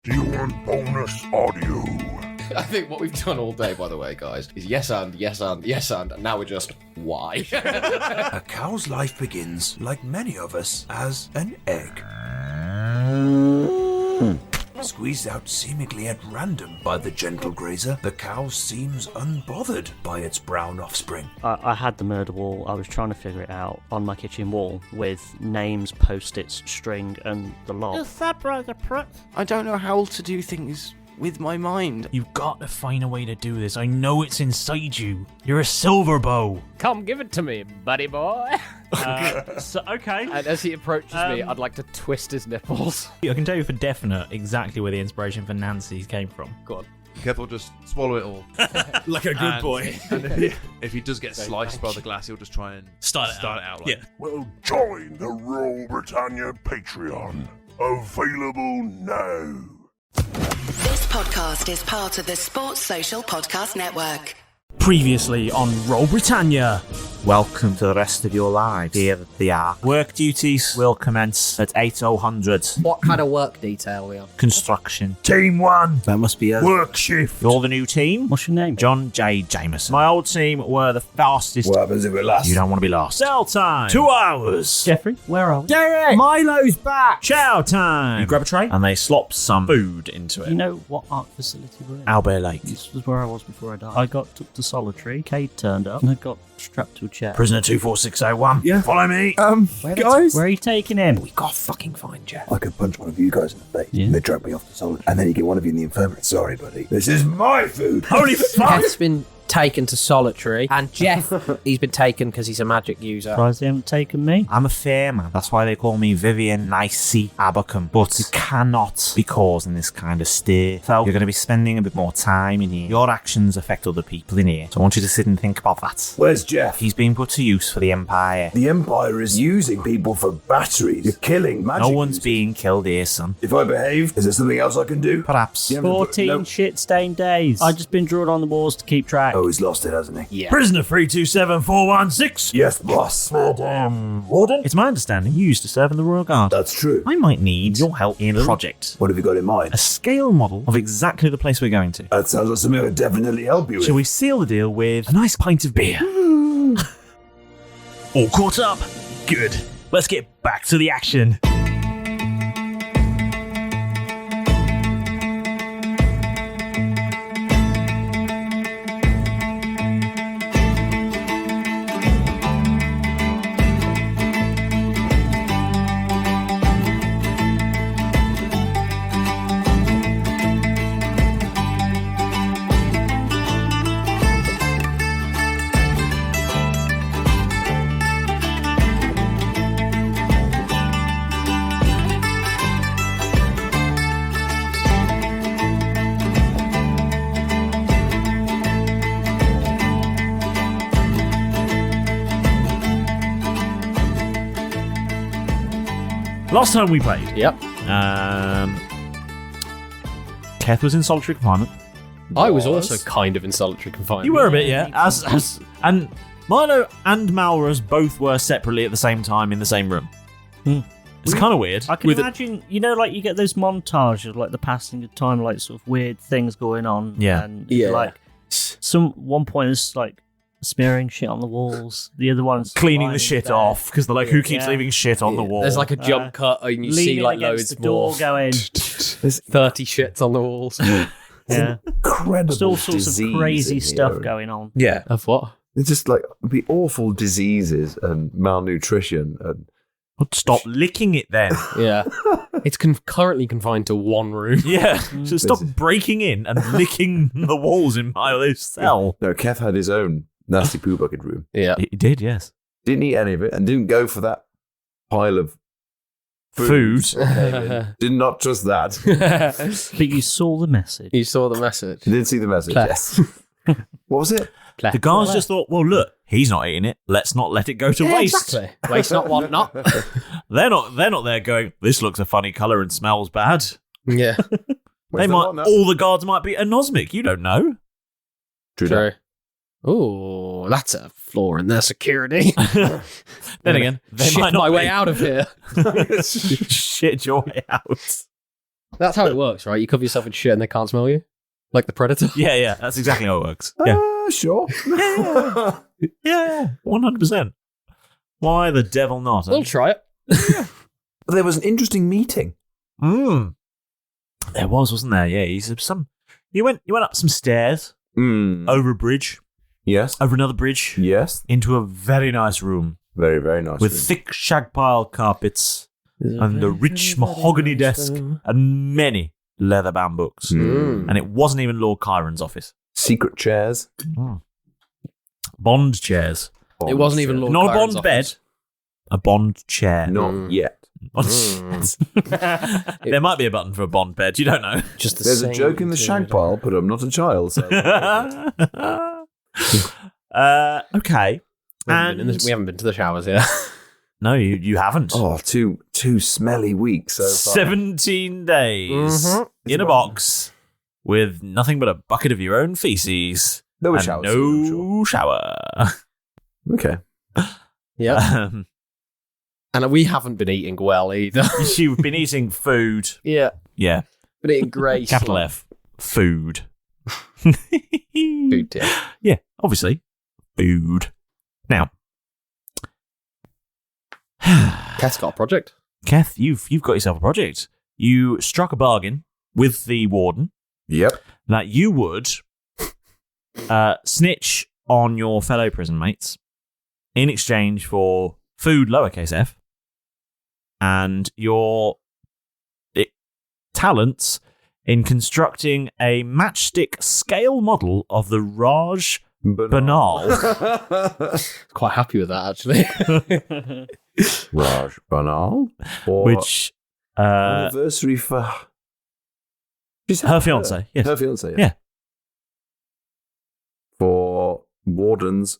Do you want bonus audio? I think what we've done all day, by the way, guys, is yes and, and now we're just, why? A cow's life begins, like many of us, as an egg. Squeezed out seemingly at random by the gentle grazer, the cow seems unbothered by its brown offspring. I had the murder wall. I was trying to figure it out on my kitchen wall with names, post-its, string, and the lot. Is that brother prick? I don't know how to do things with my mind. You've got to find a way to do this. I know it's inside you. You're a silver bow. Come give it to me, buddy boy. Okay. And as he approaches me, I'd like to twist his nipples. I can tell you for definite exactly where the inspiration for Nancy came from. Go on. Keth will just swallow it all. Like a good boy. And if he does get sliced by the glass, he'll just try and start it out. Like, Well, join the Roll Britannia Patreon. Available now. This podcast is part of the Sports Social Podcast Network. Previously on Roll Britannia. Welcome to the rest of your lives. Here they are. Work duties will commence at 8:00. What kind of work detail are we on? Construction. Team 1, That must be us. work shift. You're the new team. What's your name? John J. Jameson. My old team were the fastest. What happens if we're last? You don't want to be lost. Cell time. 2 hours. Jeffrey, where are we? Derek. Milo's back. Chow time. You grab a tray and they slop some food into it. You know what art facility we're in? Albert Lake. This was where I was before I died. I got took to solitary. Cade turned up and I got strapped to a chair. Prisoner 24601. Yeah. Follow me. Guys, Where are you taking him? We gotta fucking find Jeff. I could punch one of you guys in the face. Yeah. And they drag me off to solid. And then you get one of you in the infirmary. Sorry, buddy. This is my food. Holy fuck. Keth's been taken to solitary, and Jeff, he's been taken because he's a magic user. Surprised they haven't taken me. I'm a fair man. That's why they call me Vivian Nicey Abacum. But you cannot be causing this kind of stir. So you're going to be spending a bit more time in here. Your actions affect other people in here. So I want you to sit and think about that. Where's Jeff? He's being put to use for the Empire. The Empire is using people for batteries. You're killing magic No one's users. being killed here, son. If I behave, is there something else I can do? Perhaps. You haven't put- 14 no. shit-stained days. I've just been drawn on the walls to keep track. Oh, he's lost it, hasn't he? Yeah. Prisoner 327416. Yes, boss. Madam Warden. It's my understanding you used to serve in the Royal Guard. That's true. I might need your help in a project. What have you got in mind? A scale model of exactly the place we're going to. That sounds like something I would definitely help you with. Shall we seal the deal with a nice pint of beer? All caught up. Good. Let's get back to the action. Last time we played, Yep. Keth was in solitary confinement. I was also kind of in solitary confinement. you were a bit, yeah. And Milo and Malrus both were separately at the same time in the same room. It's kind of weird. I can imagine, you know, like you get those montages of like the passing of time, like sort of weird things going on. Yeah. And Yeah. like one point is like smearing shit on the walls. The other one's Cleaning lying the in shit bed. off, because they're like, who keeps Yeah. leaving shit on the wall? There's like a jump cut and you see Leaning like against loads the door more. going. There's 30 shits on the walls. Yeah. Incredible There's all sorts of disease crazy in stuff here. going on. Yeah. Of what? It's just like the awful diseases and malnutrition and Stop licking it then. Yeah. It's currently confined to one room. Yeah. So stop breaking in and licking the walls in Milo's cell. No, Keth had his own nasty poo bucket room. Yeah. He did, yes. Didn't eat any of it and didn't go for that pile of Food. Did not trust that. But you saw the message. You saw the message. Didn't see the message. Pleth. Yes. What was it? The guards just thought, well, look, he's not eating it. Let's not let it go to waste. Exactly. Waste not, want not. They're not there going, this looks a funny colour and smells bad. Yeah. All the guards might be anosmic. You don't know. True. Oh, that's a flaw in their security. Then again, they shit might not my way be. out of here. Shit your way out. That's how it works, right? You cover yourself in shit and they can't smell you? Like the Predator? Yeah, that's exactly how it works. Yeah. Sure. Yeah, 100%. Why the devil not? We'll try it. There was an interesting meeting. There wasn't there? Yeah, you went up some stairs, over a bridge. Yes. Over another bridge. Yes. Into a very nice room. Very, very nice with room. thick shag-pile carpets and a rich mahogany desk and many leather-bound books. And it wasn't even Lord Chiron's office. Secret chairs. Bond chairs. It wasn't even Lord Not Chiron's a bond bed. A Bond chair. Not yet. There might be a button for a Bond bed. You don't know. There's a joke in the shag pile, but I'm not a child. So. Okay. We haven't been to the showers yet. No, you haven't. Oh, two smelly weeks so far. 17 days in a box with nothing but a bucket of your own feces. No and shower. No shower. Okay. Yeah. And we haven't been eating well either. You've been eating food. Yeah. Yeah. Been eating great. Capital F. Food. Food, yeah. Yeah, obviously. Food. Now. Keth's got a project. Keth, you've got yourself a project. You struck a bargain with the warden. Yep. That you would snitch on your fellow prison mates in exchange for food, lowercase f, and your talents in constructing a matchstick scale model of the Raj Banal. Quite happy with that, actually. Raj Banal? Which anniversary for her fiancé. Yes. Her fiancé, yeah. For Warden's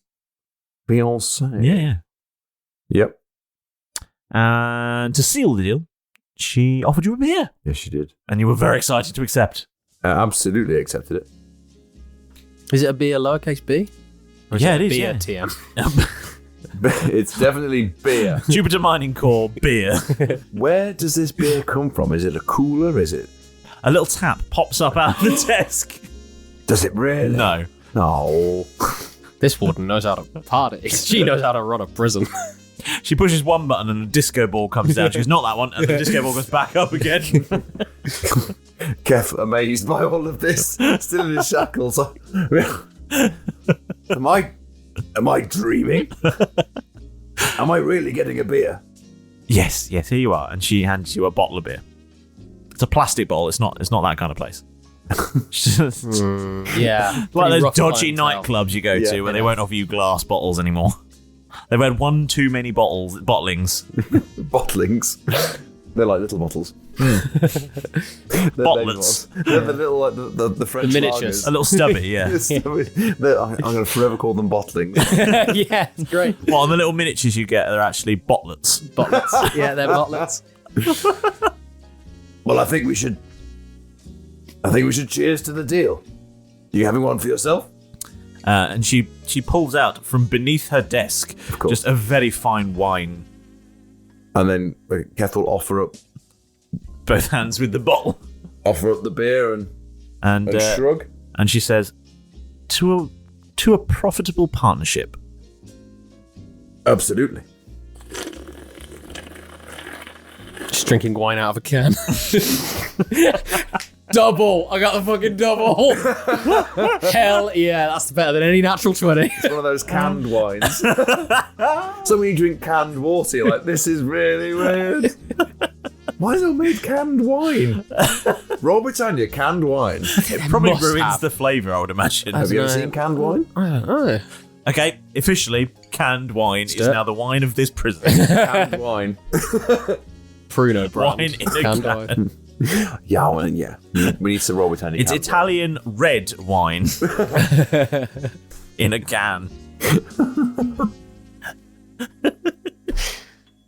fiancé. Yeah. Yep. And to seal the deal, she offered you a beer. Yes, she did. And you were very excited to accept. Absolutely accepted it. Is it a beer lowercase b? Or Yeah, it is. Beer Yeah. TM. It's definitely beer. Jupiter Mining Core beer. Where does this beer come from? Is it a cooler? Is it? A little tap pops up out of the desk. Does it really? No. No. This warden knows how to party. She knows how to run a prison. She pushes one button and a disco ball comes down. She goes, not that one. And the disco ball goes back up again. Keth, amazed by all of this, still in his shackles. Am I dreaming? Am I really getting a beer? Yes, here you are. And she hands you a bottle of beer. It's a plastic bottle. It's not that kind of place. Yeah. Like those rough dodgy clientele. nightclubs you go to where they won't offer you glass bottles anymore. They've had one too many bottlings. Bottlings. They're like little bottles. Bottlets. They're the little, like the French The miniatures. lagers. A little stubby, yeah. I'm going to forever call them bottlings. Yeah, it's great. Well, the little miniatures you get are actually bottlets. Botlets. Yeah, they're botlets. Well, I think we should cheers to the deal. You having one for yourself? And she pulls out from beneath her desk just a very fine wine. And then Keth will offer up both hands with the bottle. Offer up the beer and shrug. And she says, to a profitable partnership. Absolutely. Just drinking wine out of a can. Double! I got the fucking double! Hell yeah, that's better than any natural 20. It's one of those canned wines. So when you drink canned water, you're like, this is really weird. Why is it made canned wine? Roll Britannia, canned wine. It probably ruins the flavour, I would imagine. Have you ever seen canned wine? I don't know. Okay, officially, canned wine is now the wine of this prison. Canned wine. Pruno brand. Wine in a Canned can. wine. Yeah. We need some Roll Britannia. It's Italian red wine in a can.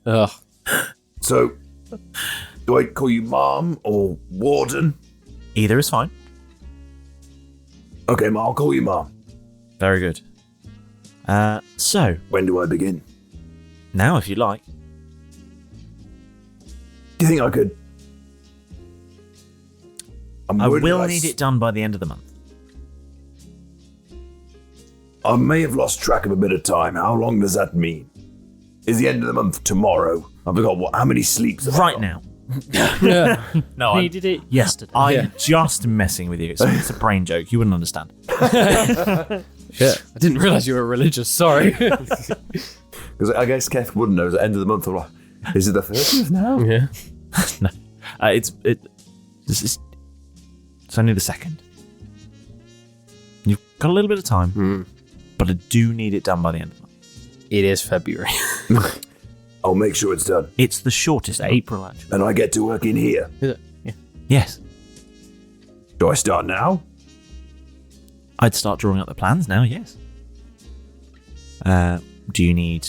Ugh. So, do I call you Mom or Warden? Either is fine. Okay, I'll call you Mom. Very good. So, when do I begin? Now, if you like. Do you think I could I will need it done by the end of the month. I may have lost track of a bit of time. How long does that mean? Is the end of the month tomorrow? I forgot how many sleeps have I Right got? now. No, he did it yesterday. I'm just messing with you. It's a brain joke. You wouldn't understand. Shit, I didn't realise you were religious. Sorry. Because I guess Keth wouldn't know. At the end of the month, I'm like, is it the 30th now? Yeah. No, it's only the 2nd. You've got a little bit of time, but I do need it done by the end of the month. It is February. I'll make sure it's done. It's the shortest April, actually. And I get to work in here. Is it? Yeah. Yes. Do I start now? I'd start drawing up the plans now, yes. Do you need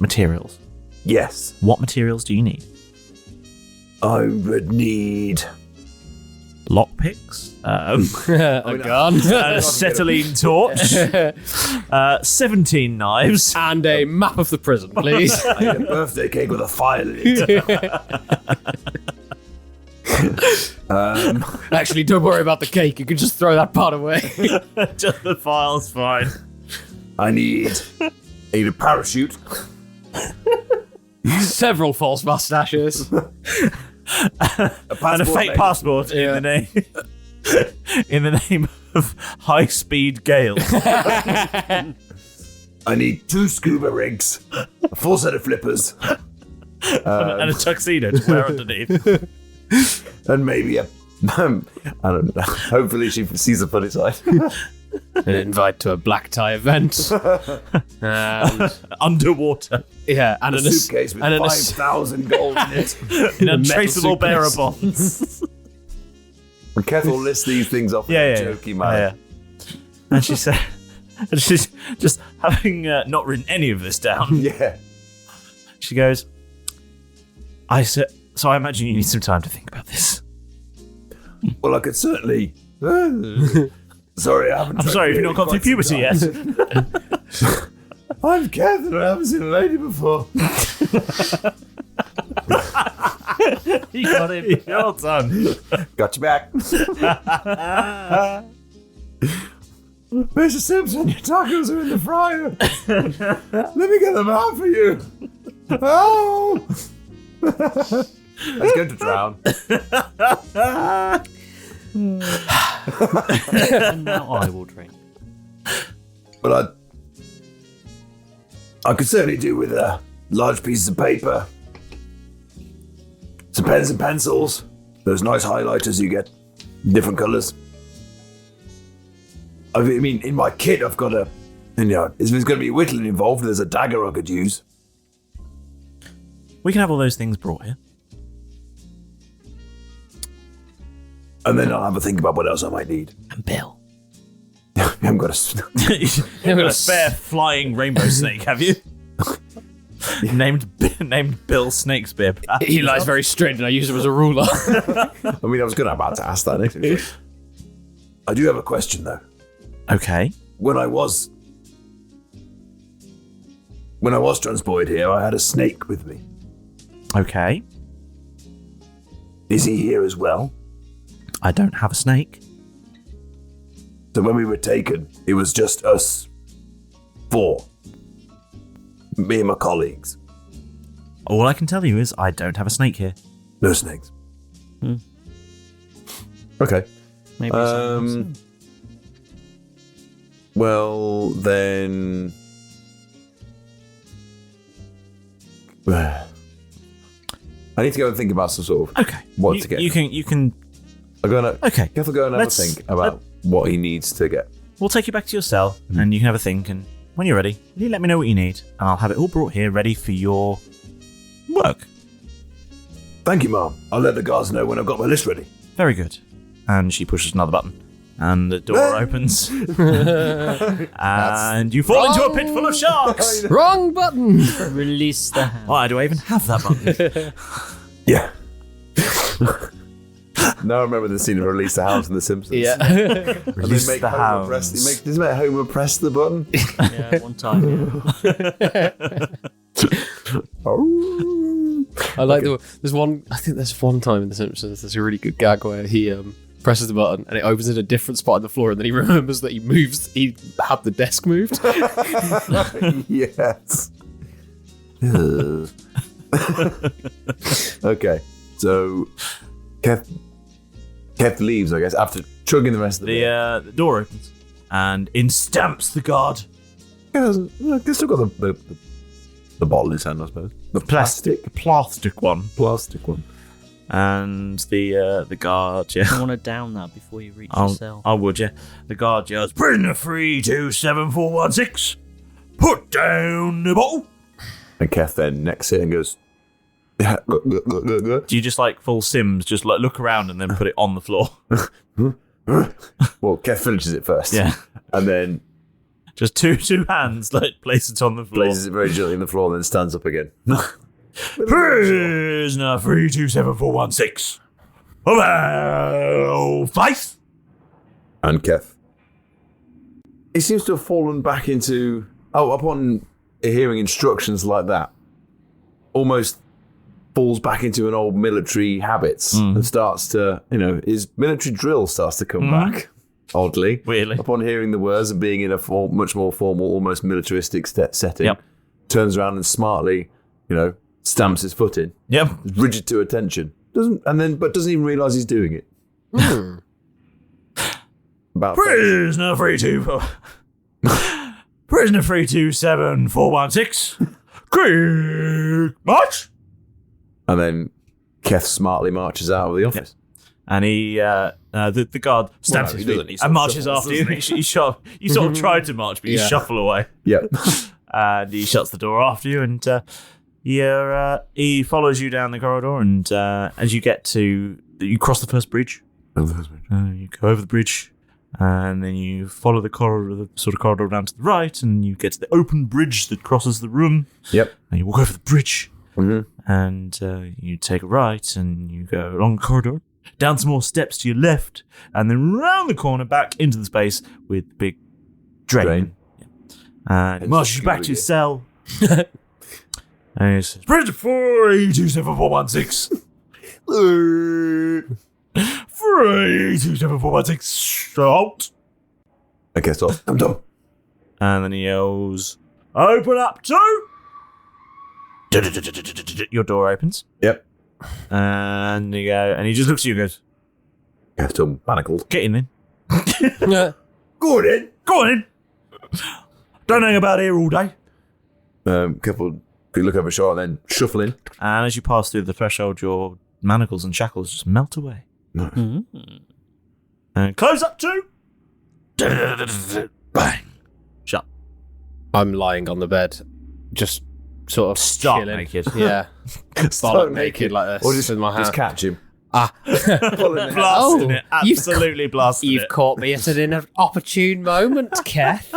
materials? Yes. What materials do you need? I would need... Lockpicks, A gun. an acetylene torch, 17 knives, And a map of the prison, please. I need a birthday cake with a file in it. Actually, don't worry about the cake. You can just throw that part away. just the file's fine. I need a parachute. Several false mustaches. And a fake passport in the name of high-speed Gale. I need 2 scuba rigs, a full set of flippers, and a tuxedo to wear underneath. and maybe a... I don't know. Hopefully she sees the funny side. An invite to a black tie event. And, Underwater. yeah, and A suitcase with 5,000 gold in it. In A metal untraceable bearer suitcase. bonds. And Keth will list these things off in a jokey manner. And she said, and she's just having not written any of this down. Yeah. She goes, so I imagine you need some time to think about this. Well, I could certainly... Sorry, I haven't... I'm sorry if you've not gone through puberty yet. I'm Keth and I haven't seen a lady before. You got him. Well done. Got you back. Mr. Simpson, your tacos are in the fryer. Let me get them out for you. Oh! I was going to drown. And now I will drink. But I could certainly do with large pieces of paper, some pens and pencils, those nice highlighters you get, different colours. I mean, in my kit, I've got if there's going to be whittling involved, there's a dagger I could use. We can have all those things brought here. And then I'll have a think about what else I might need. And Bill. I haven't got a... You've got a spare flying rainbow snake, have you? named Bill Snake's bib. He lies very straight and I use him as a ruler. I mean, I was about to ask that next. I do have a question, though. Okay. When I was transported here, I had a snake with me. Okay. Is he here as well? I don't have a snake. So when we were taken, it was just us 4. Me and my colleagues. All I can tell you is I don't have a snake here. No snakes. Okay. Maybe Well, then... I need to go and think about some sort of... Okay. What to get. You can... I'm gonna... Okay. Keth will go and have a think about what he needs to get. We'll take you back to your cell, and you can have a think, and when you're ready, you let me know what you need, and I'll have it all brought here ready for your work. Thank you, Mom. I'll let the guards know when I've got my list ready. Very good. And she pushes another button, and the door opens, and you fall into a pit full of sharks. Wrong button. Release the hand. Why do I even have that button? Yeah. Now I remember the scene of Release the Hounds in The Simpsons. Yeah. Release the Homer hounds. Does he make Homer press the button? Yeah, one time. I like there's one. I think there's one time in The Simpsons. There's a really good gag where he presses the button, and it opens in a different spot on the floor, and then he remembers that he had the desk moved. Yes. Okay, so Keth leaves, I guess, after chugging the rest of the beer. The door opens, and in stamps the guard. He's still got the bottle in his hand, I suppose. The plastic one. Plastic one. And the guard, yeah. I want to down that before you reach your cell. I would, yeah. The guard yells, "Prisoner 327416, put down the bottle." And Keth then necks it and goes, yeah. Do you just like full Sims, just like look around and then put it on the floor? Well, Keth finishes it first. Yeah. And then just two hands, like, place it on the floor. Places it very gently on the floor and then stands up again. Prisoner 327416, about face. And Keth. He seems to have fallen back into... upon hearing instructions like that, almost falls back into an old military habits and starts to, his military drill starts to come back, oddly. Weirdly. Upon hearing the words and being in a much more formal, almost militaristic setting, turns around and smartly, stamps his foot in. Yep. Rigid to attention. Doesn't even realise he's doing it. About Prisoner 327416, quick march. And then Keth smartly marches out of the office. And he, the guard stamps his feet and marches after you. You sort of tried to march, but you shuffle away. Yep. And he shuts the door after you, and he follows you down the corridor. And as you get you cross the first bridge. You go over the bridge, and then you follow the corridor down to the right, and you get to the open bridge that crosses the room. Yep. And you walk over the bridge. Mm-hmm. And you take a right, and you go along the corridor, down some more steps to your left, and then round the corner back into the space with the big drain. Yeah. And he marches you back to your cell. And he says, "Prisoner 327416. 327416. Halt." Okay, stop. I'm done. And then he yells, "Open up to." Your door opens. Yep. And you go, and he just looks at you and goes, "Yeah, still manacled. Get in then." Go on in. Go on in. Don't hang about here all day. Careful. You look over your shoulder and then shuffle in. And as you pass through the threshold, your manacles and shackles just melt away. No. And close up to. Bang. Shut. I'm lying on the bed, just sort of Stark chilling. naked. Yeah. Bollock naked like this. Or just in my hand. Just catch him. Blasting it. Absolutely blasting it. You've caught me at an inopportune moment, Keth.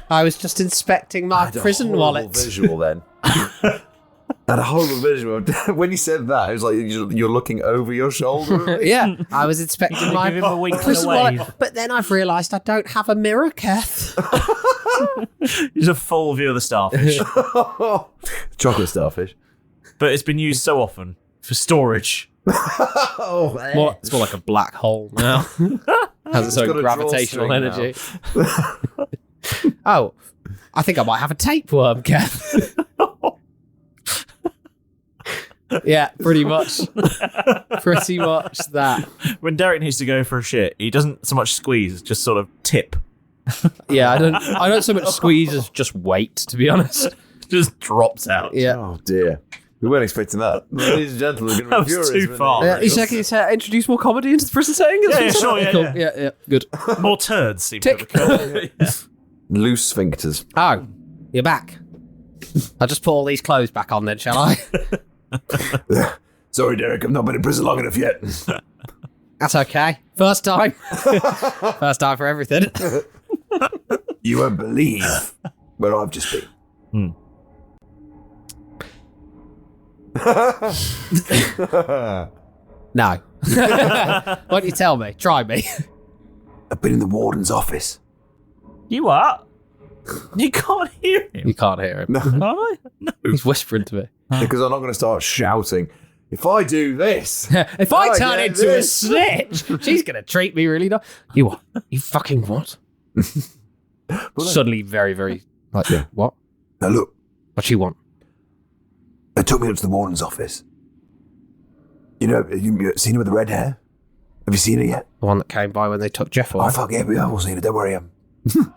I was just inspecting my prison wallet. Visual then. And a horrible visual. When you said that, it was like you're looking over your shoulder. Yeah, I was inspecting my Give him a wink and a prison wave. wallet. But then I've realised I don't have a mirror, Keth. It's a full view of the starfish. Chocolate starfish. But it's been used so often for storage. It's more like a black hole now. Has its own gravitational energy. Oh, I think I might have a tapeworm, Keth. Yeah, pretty much. Pretty much that. When Derek needs to go for a shit, he doesn't so much squeeze, just sort of tip. Yeah, I don't so much squeeze as just wait, to be honest. Just drops out. Yeah. Oh dear. We weren't expecting that. Ladies and gentlemen, we're going to be That was furious. too far. You said introduce more comedy into the prison setting? Yeah, sure, yeah, Cool. yeah. Yeah, good. More turds seem Tick. to have occurred. Loose sphincters. Oh, you're back. I'll just put all these clothes back on then, shall I? Sorry, Derek, I've not been in prison long enough yet. That's okay. First time. First time for everything. You won't believe where I've just been. No. Why don't you tell me? Try me. I've been in the warden's office. You are? You can't hear him. You can't hear him. No. Can I? No. He's whispering to me. Because I'm not going to start shouting, if I do this, If I turn get into this. a snitch, she's going to treat me really nice. You what? You fucking what? Suddenly very, very... Like, what? Now look, What you want? they took me up to the warden's office. You know, you seen her with the red hair? Have you seen her yet? The one that came by when they took Jeff Oh, away? fuck yeah, I've all seen her. Don't worry,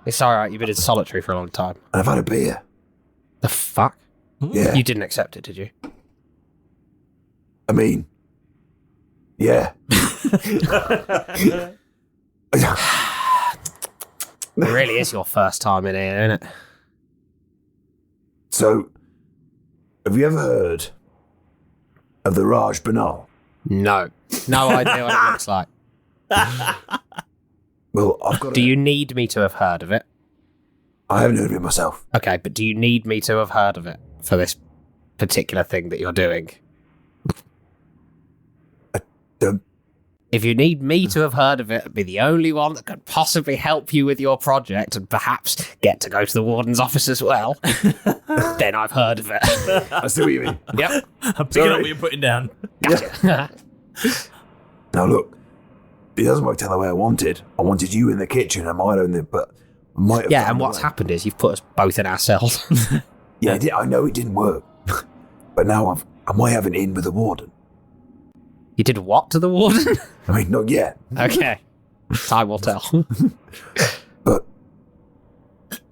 It's all right. You've been in solitary for a long time. and I've had a beer. The fuck? Yeah. You didn't accept it, did you? I mean, yeah. It really is your first time in here, isn't it? So, have you ever heard of the Raj Banal? No. No idea what it looks like. Well, I've got. Do you need me to have heard of it? I haven't heard of it myself. Okay, but do you need me to have heard of it for this particular thing that you're doing? If you need me to have heard of it, it'd be the only one that could possibly help you with your project and perhaps get to go to the warden's office as well. Then I've heard of it. I see what you mean. Yep. I'm picking up what you're putting down. Gotcha. Now look, it doesn't work out the way I wanted. I wanted you in the kitchen. I might own it, but I might have. Yeah, and what's happened is you've put us both in our cells. Yeah, I know it didn't work, but now I might have an in with the warden. You did what to the warden? I mean, not yet. Okay. Time will tell. But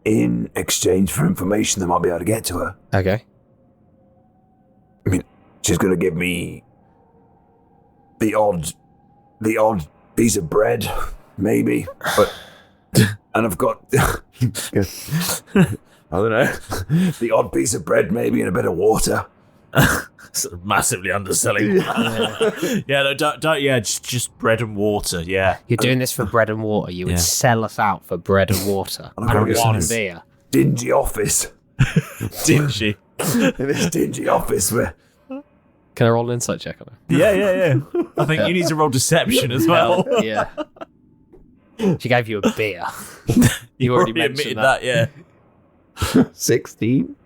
in exchange for information that might be able to get to her, Okay. I mean, she's going to give me the odd piece of bread, maybe. But and I've got I don't know, the odd piece of bread, maybe, and a bit of water. Sort of massively underselling. Yeah, no, don't. Yeah, just bread and water. Yeah, You're doing this for bread and water. You would sell us out for bread and water I'm gonna and go one to this beer. dingy office. dingy. In this dingy office where Can I roll an insight check on it? Yeah. I think you need to roll deception as well. Yeah. She gave you a beer. You already already mentioned admitted that. Yeah. 16.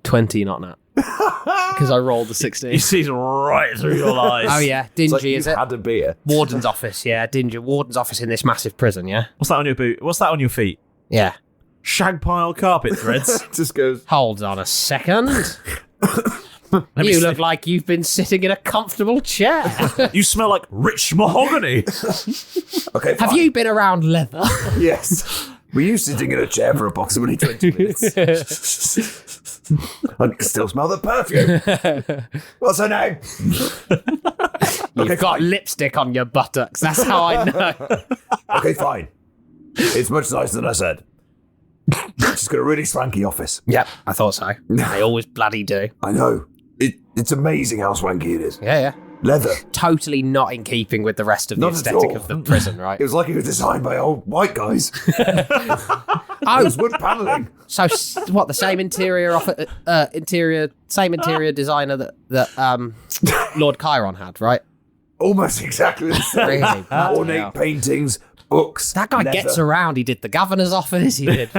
$20, not nat. Because I rolled the 16. He sees right through your lies. Oh yeah, dingy is it? Had a beer. Warden's office, yeah, dingy. Warden's office in this massive prison, yeah. What's that on your boot? What's that on your feet? Yeah. Shag pile carpet threads. Just goes. Hold on a second. You look like you've been sitting in a comfortable chair. You smell like rich mahogany. Okay, Have fine. you been around leather? Yes. Were you sitting in a chair for approximately 20 minutes? I can still smell the perfume. What's her name? You've got lipstick on your buttocks. That's how I know. Okay, fine. It's much nicer than I said. She's got a really swanky office. Yep, I thought so. They always bloody do. I know. It's amazing how swanky it is. Yeah. Leather. Totally not in keeping with the rest of the Not at aesthetic all. of the prison, right? It was like it was designed by old white guys. Oh, It's wood paneling. so what? The same interior designer that Lord Chiron had, right? Almost exactly the same. Really? Bloody Ornate hell. paintings, books. That guy leather. gets around. He did the governor's office. He did.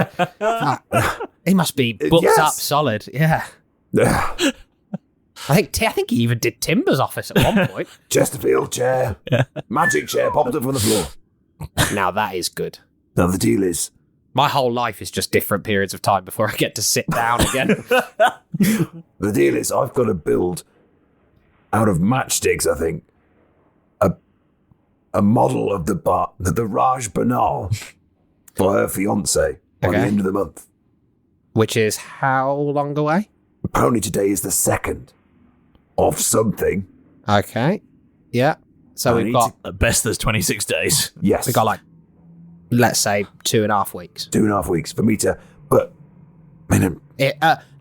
He must be booked Yes. up solid. Yeah. I think he even did Timber's office at one point. Chesterfield chair. Magic chair popped up from the floor. Now that is good. Now the deal is, My whole life is just different periods of time before I get to sit down again. I've got to build out of matchsticks, I think, a model of the Raj Banal for her fiance by the Okay. end of the month. Which is how long away? Apparently today is the 2nd of something. Okay. Yeah. So I we've need got At best, there's 26 days. Yes. we got like, let's say 2.5 weeks. 2.5 weeks for me to, but I mean,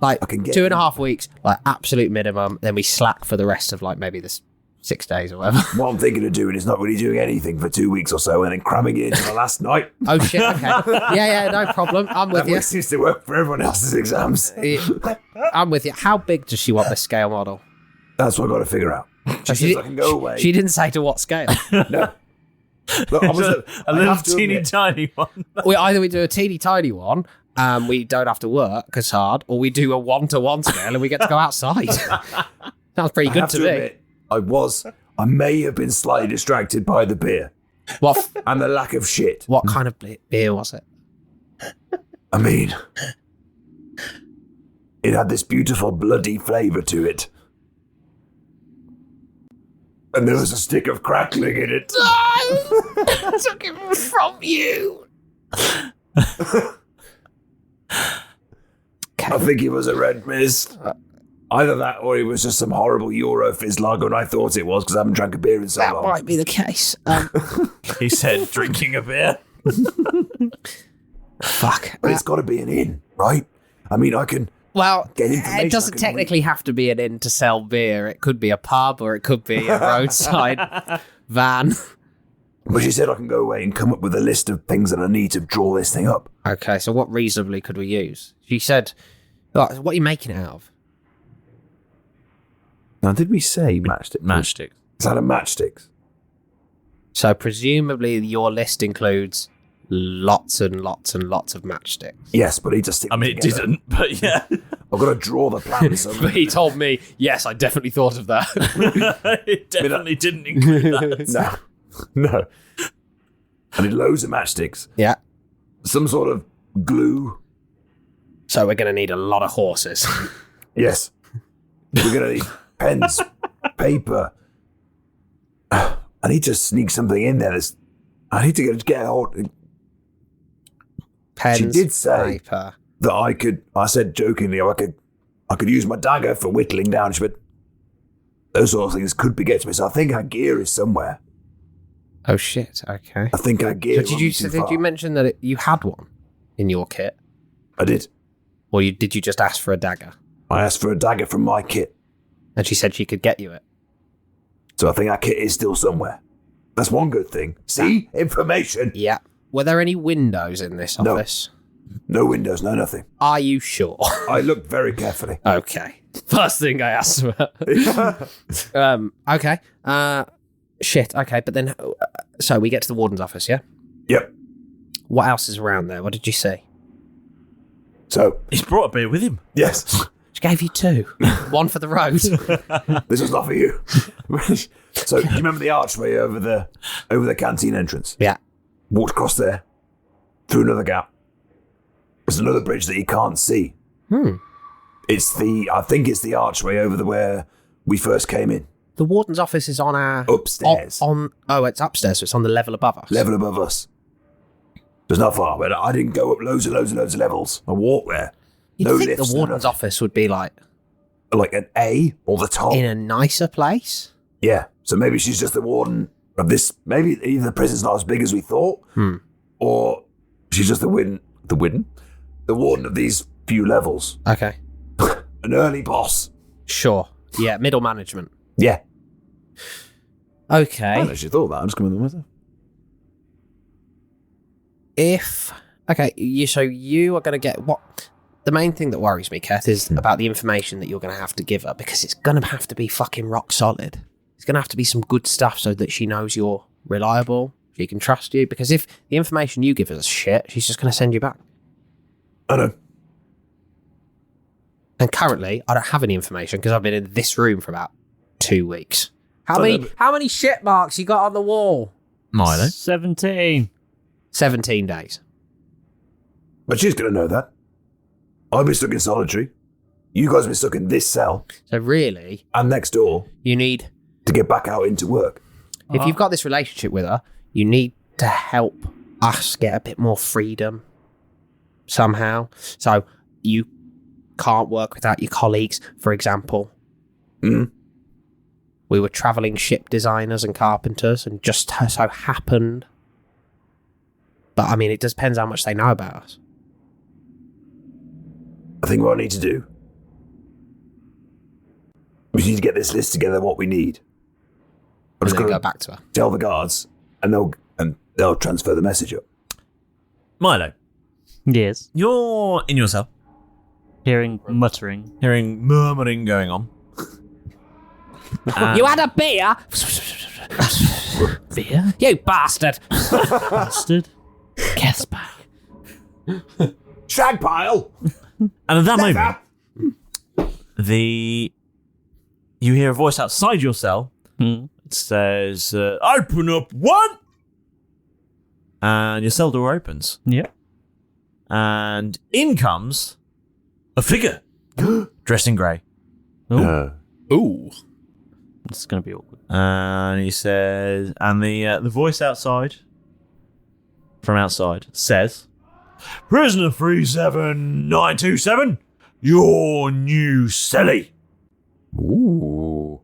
Like I can get 2.5 weeks, like absolute minimum. Then we slack for the rest of like maybe this 6 days or whatever. what I'm thinking of doing is not really doing anything for 2 weeks or so and then cramming it into the last night. Oh shit. Okay. Yeah. No problem. I'm with That you. seems to work for everyone else's exams. I'm with you. How big does she want this scale model? That's what I've got to figure out. She says I can go away. She didn't say to what scale. No. Look, A little teeny admit, tiny one. Either we do a teeny tiny one, we don't have to work as hard, or we do a 1-to-1 scale and we get to go outside. Sounds pretty good to me. Admit, I may have been slightly distracted by the beer. What? And the lack of shit. What kind of beer was it? I mean, it had this beautiful bloody flavour to it. And there was a stick of crackling in it. No! I took it from you. I think it was a red mist. Either that or it was just some horrible Eurofizz lager, and I thought it was because I haven't drank a beer in so long. That might be the case. He said, drinking a beer. Fuck. But it's got to be an inn, right? I mean, I can get information. It doesn't technically have to be an inn to sell beer. It could be a pub or it could be a roadside van. But she said I can go away and come up with a list of things that I need to draw this thing up. Okay, so what reasonably could we use? She said, what are you making it out of? Now, did we say matchsticks? Matchsticks. It's out of matchsticks. So presumably your list includes lots and lots and lots of matchsticks. Yes, but he just... I mean, it didn't, but yeah. I've got to draw the plan. But he told me, yes, I definitely thought of that. It definitely didn't include that. No. I need loads of matchsticks. Yeah. Some sort of glue. So we're going to need a lot of horses. Yes. We're going to need pens, paper. I need to sneak something in there. I need to get a hold. Pens, she did say paper. That I said jokingly, I could use my dagger for whittling down. She went, those sort of things could be get to me. So I think our gear is somewhere. Oh shit! Okay. I think our gear. So did you mention that you had one in your kit? I did. Or did you just ask for a dagger? I asked for a dagger from my kit, and she said she could get you it. So I think our kit is still somewhere. That's one good thing. See? Information. Yeah. Were there any windows in this office? No windows, no nothing. Are you sure? I looked very carefully. Okay. First thing I asked for. Okay. Shit. Okay, but then... so we get to the warden's office, yeah? Yep. What else is around there? What did you see? So... He's brought a beer with him. Yes. She gave you 2. One for the road. This was not for you. So, do you remember the archway over the canteen entrance? Yeah. Walked across there, through another gap. There's another bridge that you can't see. I think it's the archway over where we first came in. The warden's office is on our... Upstairs. It's upstairs, so it's on the level above us. Level above us. It's not far, but I didn't go up loads of levels. I walked there. You'd think the warden's office would be like an A or the top. In a nicer place? Yeah. So maybe she's just the warden of this. Maybe either the prison's not as big as we thought, or she's just the warden of these few levels. Okay. An early boss. Sure. Yeah, middle management. Yeah. Okay. I don't actually thought that. I'm just coming with her. So you are going to get what? The main thing that worries me, Keth, is about the information that you're going to have to give her, because it's going to have to be fucking rock solid. It's going to have to be some good stuff so that she knows you're reliable, she can trust you, because if the information you give her is shit, she's just going to send you back. I know. And currently, I don't have any information because I've been in this room for about 2 weeks. How many shit marks you got on the wall? Milo? 17. 17 days. But she's going to know that. I've been stuck in solitary. You guys have been stuck in this cell. So really... And next door. You need... to get back out into work. If you've got this relationship with her, you need to help us get a bit more freedom somehow. So you can't work without your colleagues, for example. We were travelling ship designers and carpenters, and just so happened. But I mean, it just depends how much they know about us. I think what I need to do, we need to get this list together, what we need. I'm just going to go back to her. Tell the guards, and they'll transfer the message up. Milo. Yes. You're in your cell. Hearing muttering. Hearing murmuring going on. You had a beer? Beer? You bastard! Bastard. Keth's back. Shag pile. And at that moment, you hear a voice outside your cell. It says, "Open up one!" And your cell door opens. Yeah. And in comes a figure dressed in grey. Ooh. It's going to be awkward. And he says, and the voice from outside says, "Prisoner 37927, your new cellie." Ooh.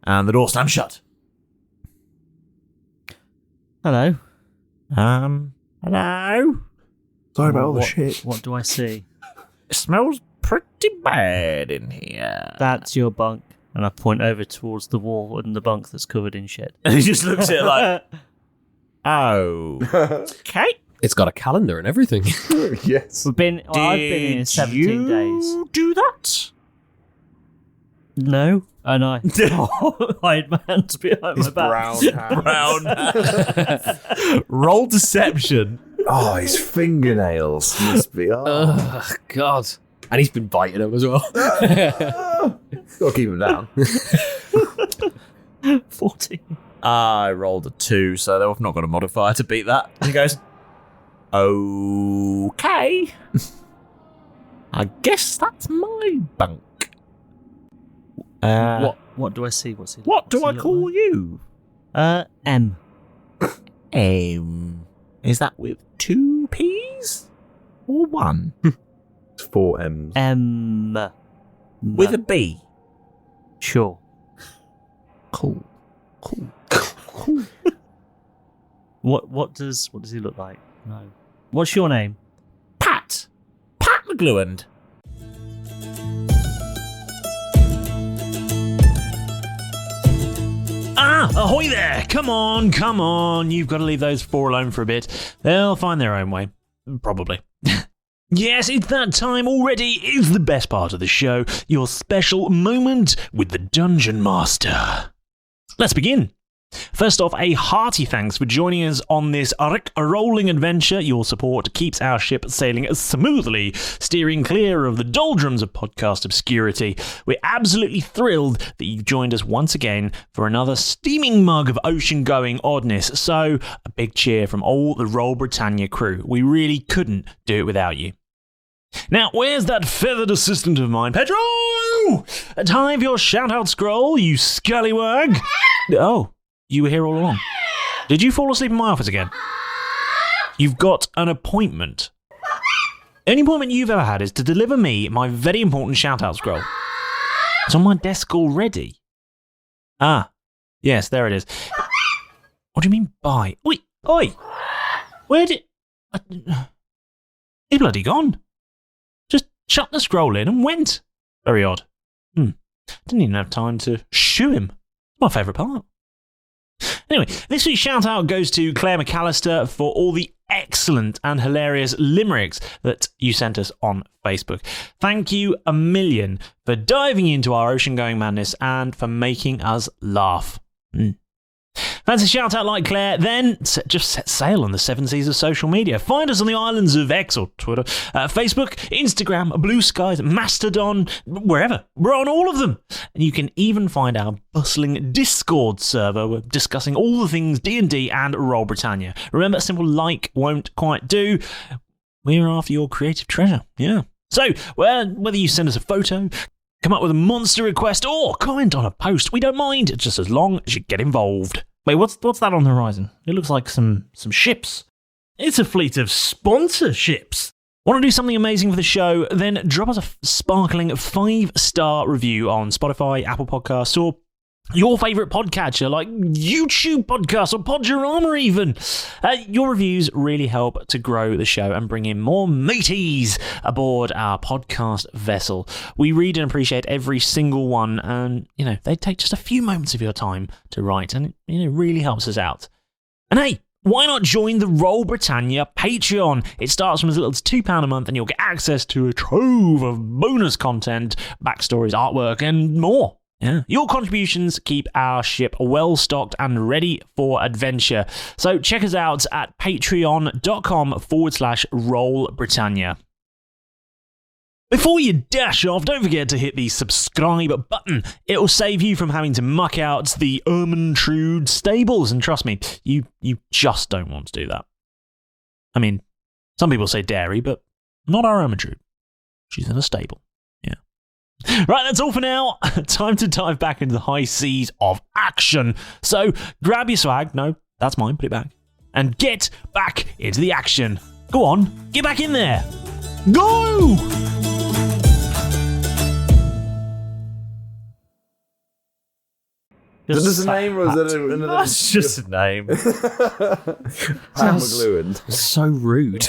And the door slams shut. Hello. Hello? Sorry about all the shit. What do I see? It smells pretty bad in here. That's your bunk. And I point over towards the wall and the bunk that's covered in shit. And he just looks at it like, oh. Okay. It's got a calendar and everything. Yes. I've been here 17 days. Do that? No. And I hide my hands behind my back. Brown Roll deception. Oh, his fingernails must be. Oh, God. And he's been biting him as well. Gotta keep him down. 14. I rolled a 2, so they've not got a modifier to beat that. And he goes, okay. I guess that's my bunk. What do I see? What's it? What do I call you? M. Is that with 2 P's? Or 1? It's 4 M's. M. With a B? Sure. Cool. What does he look like? No. What's your name? Pat McGluand. Ahoy there! Come on. You've got to leave those 4 alone for a bit. They'll find their own way. Probably. Yes, it's that time already. It's the best part of the show. Your special moment with the Dungeon Master. Let's begin. First off, a hearty thanks for joining us on this rolling adventure. Your support keeps our ship sailing smoothly, steering clear of the doldrums of podcast obscurity. We're absolutely thrilled that you've joined us once again for another steaming mug of ocean-going oddness. So, a big cheer from all the Roll Britannia crew. We really couldn't do it without you. Now, where's that feathered assistant of mine, Pedro? Time for your shout-out scroll, you scallywag. Oh. You were here all along. Did you fall asleep in my office again? You've got an appointment. The only appointment you've ever had is to deliver me my very important shout-out scroll. It's on my desk already. Ah, yes, there it is. What do you mean by? Oi! Where did... He's bloody gone. Just shut the scroll in and went. Very odd. Didn't even have time to shoo him. My favourite part. Anyway, this week's shout out goes to Claire McAllister for all the excellent and hilarious limericks that you sent us on Facebook. Thank you a million for diving into our ocean-going madness and for making us laugh. Fancy a shout out like Claire? Then just set sail on the 7 seas of social media. Find us on the islands of X or Twitter, Facebook, Instagram, Blue Skies, Mastodon, wherever. We're on all of them. And you can even find our bustling Discord server. We're discussing all the things D&D and Roll Britannia. Remember, a simple like won't quite do. We're after your creative treasure. Yeah. So, whether you send us a photo, come up with a monster request, or comment on a post, we don't mind, just as long as you get involved. Wait, what's that on the horizon? It looks like some ships. It's a fleet of sponsorships. Want to do something amazing for the show? Then drop us a sparkling 5-star review on Spotify, Apple Podcasts, or your favourite podcatcher like YouTube Podcasts or Podurama even. Your reviews really help to grow the show and bring in more mateys aboard our podcast vessel. We read and appreciate every single one, and they take just a few moments of your time to write, and it really helps us out. And hey, why not join the Roll Britannia Patreon? It starts from as little as £2 a month, and you'll get access to a trove of bonus content, backstories, artwork, and more. Yeah. Your contributions keep our ship well stocked and ready for adventure. So check us out at patreon.com/Roll Britannia. Before you dash off, don't forget to hit the subscribe button. It will save you from having to muck out the Ermintrude stables. And trust me, you just don't want to do that. I mean, some people say dairy, but not our Ermintrude. She's in a stable. Yeah. Right, that's all for now. Time to dive back into the high seas of action. So grab your swag. No, that's mine. Put it back. And get back into the action. Go on, get back in there. Go! Is this a name or is that another? That's just a name. Pat McLuhan. So rude.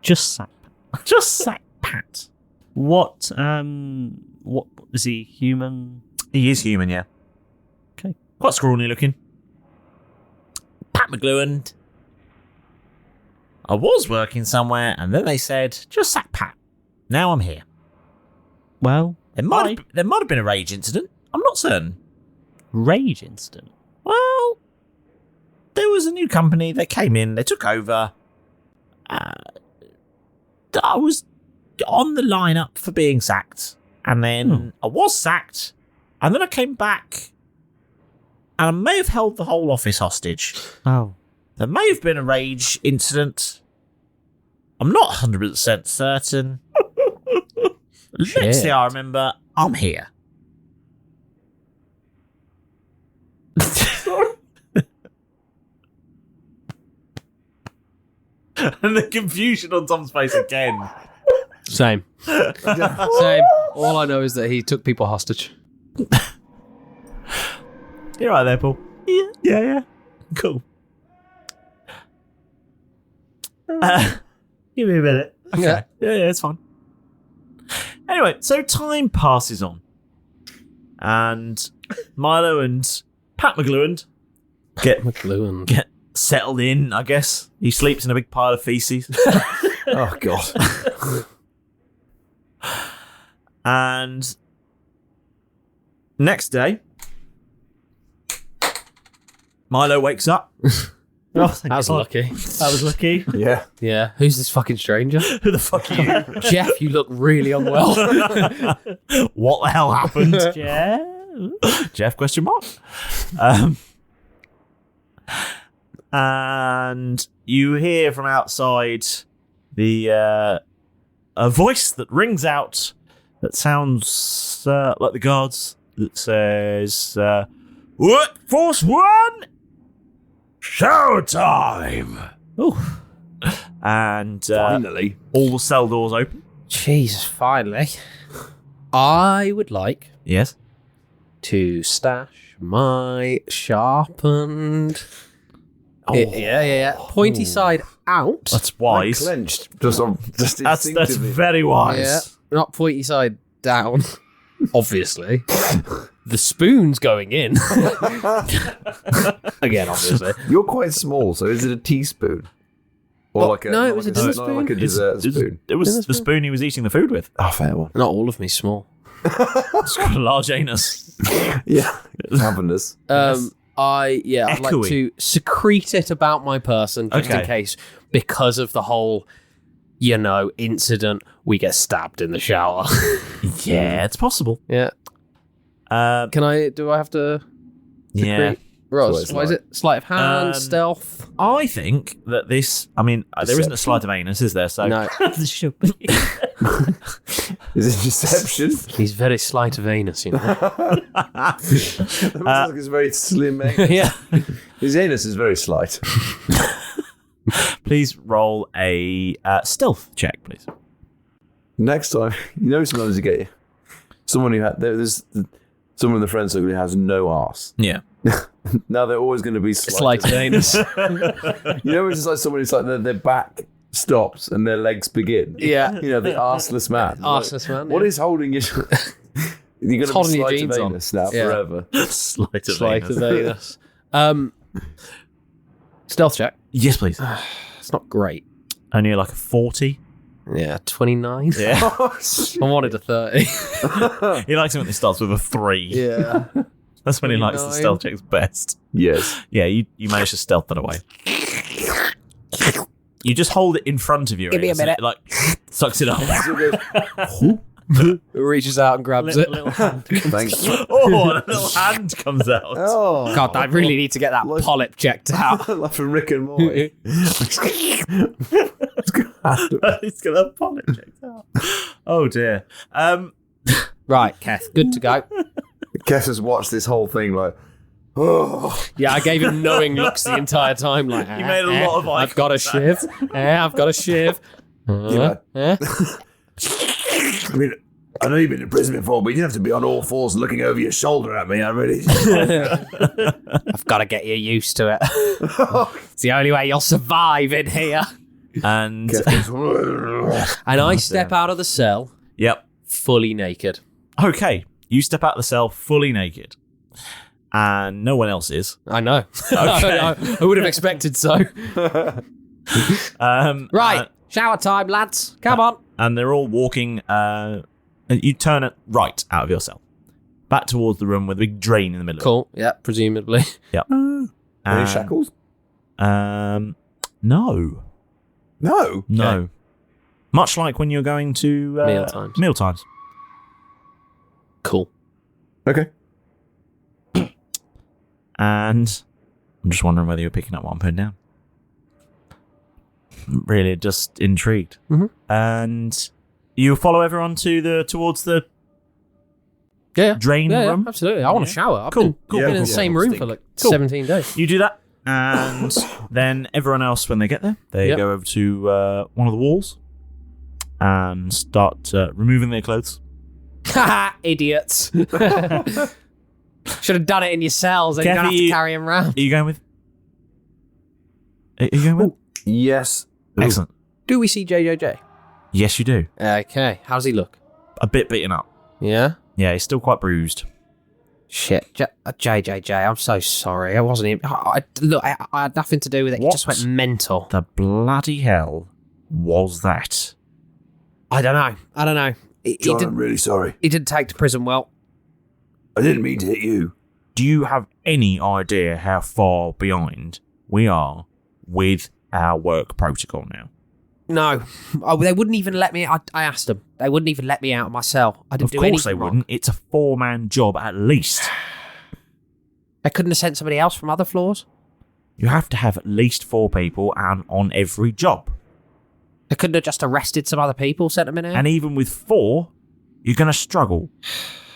Just sack. Just sack Pat. What is he, human? He is human, yeah. Okay. Quite scrawny looking. Pat McLuhan. I was working somewhere and then they said, just sack Pat. Now I'm here. Well, There might have been a rage incident. I'm not certain. rage incident. Well, there was a new company. They came in. They took over. I was on the lineup for being sacked. And then I was sacked. And then I came back. And I may have held the whole office hostage. Oh. There may have been a rage incident. I'm not 100% certain. Next thing I remember, I'm here. And the confusion on Tom's face again. Same. Same. All I know is that he took people hostage. You're right there, Paul. Yeah. Cool. Give me a minute. Okay. Yeah, it's fine. Anyway, so time passes on. And Milo and Pat McLuhan get settled in, I guess. He sleeps in a big pile of feces. Oh, God. And next day, Milo wakes up. Oh, That was lucky. That was lucky. Yeah. Yeah. Who's this fucking stranger? Who the fuck are you? Jeff, you look really unwell. What the hell happened? Jeff question mark. And you hear from outside the a voice that rings out that sounds like the guards that says Workforce 1 showtime. Oh. And Finally. all the cell doors open. Jesus, finally. I would like Yes. to stash my sharpened... Oh. Yeah. Pointy side out. That's wise. Clenched. Just That's instinctively. very wise. Yeah, not pointy side down. Obviously. The spoon's going in. Again, obviously. You're quite small, so is it a teaspoon? Or like a, no, not it was like a dinner not like a spoon. dessert spoon. It was the spoon he was eating the food with. Oh, fair one. Not all of me small. It's got a large anus. Yeah. Cavernous. I'd like Echoey. to secrete it about my person just in Okay. case, because of the whole, incident, we get stabbed in the shower. Yeah, it's possible. Yeah. Do I have to Yeah. secrete? Ross, So what is it? Sleight of hand, stealth? I think that this... I mean, there isn't a sleight of anus, is there? So No. There should be. Is it deception? He's very sleight of anus, That looks like it's very slim anus. Yeah. His anus is very slight. please roll a stealth check, please. Next time, sometimes you get someone who there's someone in the friend circle who has no arse. Yeah. Now they're always going to be Sleight of anus. It's just like someone who's like their back stops and their legs begin. Yeah. The arseless man. Arseless man, What yeah. is holding you? You're going to be holding your sleight jeans of on. anus now Yeah. forever. Sleight of Sleight anus. of anus. Stealth check. Yes, please. It's not great. Only like a 40. Yeah, 29. Yeah. I wanted a 30. He likes it when it starts with a 3. Yeah. That's when he likes the 29. stealth checks best. Yes. Yeah, you manage to stealth that away. You just hold it in front of you. Give me a so minute. It, like, sucks it up. Reaches out and grabs it. Little hand. Thanks. Oh, and a little hand comes out. Oh. God, I really need to get that polyp checked out. Like from Rick and Morty. He's got a polyp checked out. Oh, dear. Right, Keth, good to go. Keth has watched this whole thing like, oh. Yeah, I gave him knowing looks the entire time. Like, You made a lot of eye I've got a shiv. I've got a shiv. Yeah. I mean, I know you've been in prison before, but you didn't have to be on all fours looking over your shoulder at me. I really. I've got to get you used to it. It's the only way you'll survive in here. And And I step out of the cell yep. fully naked. Okay. You step out of the cell fully naked. And no one else is. I know. Okay. I would have expected so. Right. Shower time, lads. Come on. And they're all walking. And you turn it right out of your cell. Back towards the room with a big drain in the middle. Cool. Yeah, presumably. Yep. Any shackles? No. No. No. Okay. Much like when you're going to mealtimes. Cool. Okay. And I'm just wondering whether you're picking up what I'm putting down. Really, just intrigued. Mhm. And you follow everyone towards the drain room. Yeah, absolutely. I want to shower. I've Cool. been in the same room for like 17 days. You do that, and then everyone else, when they get there, they Yep. go over to one of the walls and start removing their clothes. Haha, idiots. Should have done it in your cells and you Keth, don't have to carry them around. Are you going with? Are you going with? Yes. Excellent. Do we see JJJ? Yes, you do. Okay. How does he look? A bit beaten up. Yeah? Yeah, he's still quite bruised. Shit. JJJ, I'm so sorry. I wasn't even... Look, I had nothing to do with it. It just What? went mental. The bloody hell was that? I don't know. He John, I'm didn't, really sorry. he didn't take to prison well. I didn't mean to hit you. Do you have any idea how far behind we are with our work protocol now? No. Oh, they wouldn't even let me... I asked them. They wouldn't even let me out of my cell. I didn't do anything Of course they wrong. wouldn't. It's a 4-man job at least. They couldn't have sent somebody else from other floors? You have to have at least 4 people on every job. They couldn't have just arrested some other people, sent them in here? And even with 4, you're going to struggle.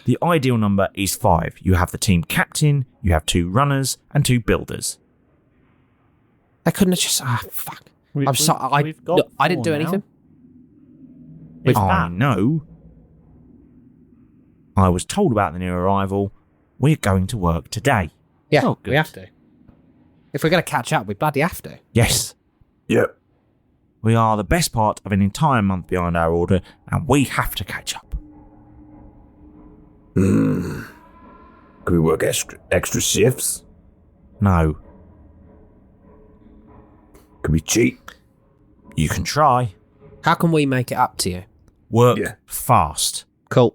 The ideal number is 5. You have the team captain, you have 2 runners, and 2 builders. They couldn't have just... Ah, fuck. I'm sorry. we've got I didn't do 4 now. anything. It's I that. know. I was told about the new arrival. We're going to work today. Yeah, Oh, we good. have to. If we're going to catch up, we bloody have to. Yes, Yep. we are the best part of an entire month behind our order, and we have to catch up. Can we work extra shifts? No, Can we cheat? you can try. How can we make it up to you? Work Yeah. fast. Cool.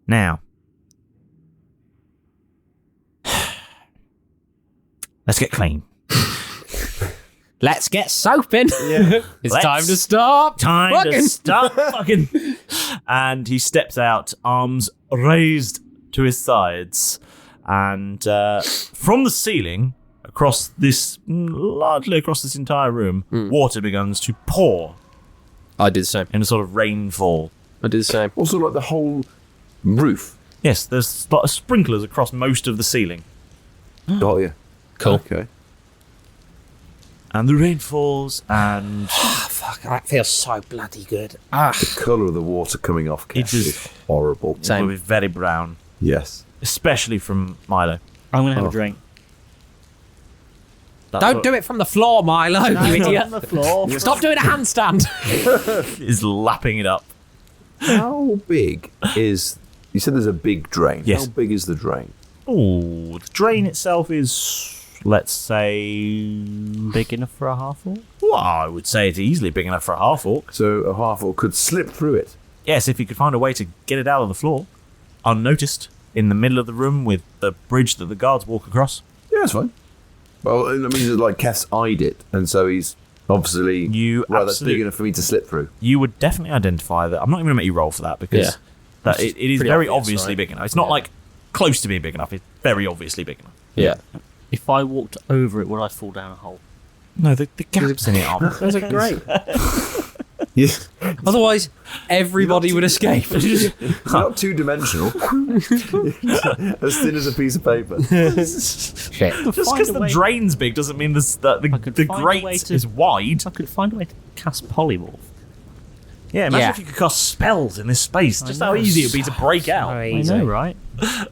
Now, let's get clean. Let's get soaping. It's Let's- time to stop. Time fucking. to start fucking. And he steps out, arms raised to his sides, and from the ceiling largely across this entire room, water begins to pour I did the same. in a sort of rainfall. I did the same. Also, like the whole roof. Yes, there's a lot of sprinklers across most of the ceiling, Oh, yeah. Cool. Okay. and the rain falls, and Fuck, that feels so bloody good. Ah, The colour of the water coming off Keth It is- is horrible. it will be very brown, Yes. especially from Milo. I'm going to have Oh. a drink. don't do it from the floor, Milo, you idiot. On the floor. Stop doing a handstand. Is lapping it up. How big is... You said there's a big drain. Yes. How big is the drain? Oh, the drain itself is let's say... Big enough for a half-orc? Well, I would say it's easily big enough for a half-orc. So a half-orc could slip through it? Yes, if you could find a way to get it out of the floor, unnoticed, in the middle of the room with the bridge that the guards walk across. Yeah, that's fine. Well, I mean, like, Keth's eyed it, and so he's obviously... that's big enough for me to slip through. You would definitely identify that. I'm not even going to make you roll for that, because it is very obviously big enough. It's not, like, close to being big enough. It's very obviously big enough. Yeah. If I walked over it, would I fall down a hole? No, the gaps in it aren't. Those are great. Yeah. Otherwise, everybody would escape. You're not two-dimensional. As thin as a piece of paper. Shit. Just because the drain's big doesn't mean the grate is wide. I could find a way to cast polymorph. Yeah, imagine if you could cast spells in this space. Just how easy it would be to break out. I know, right? I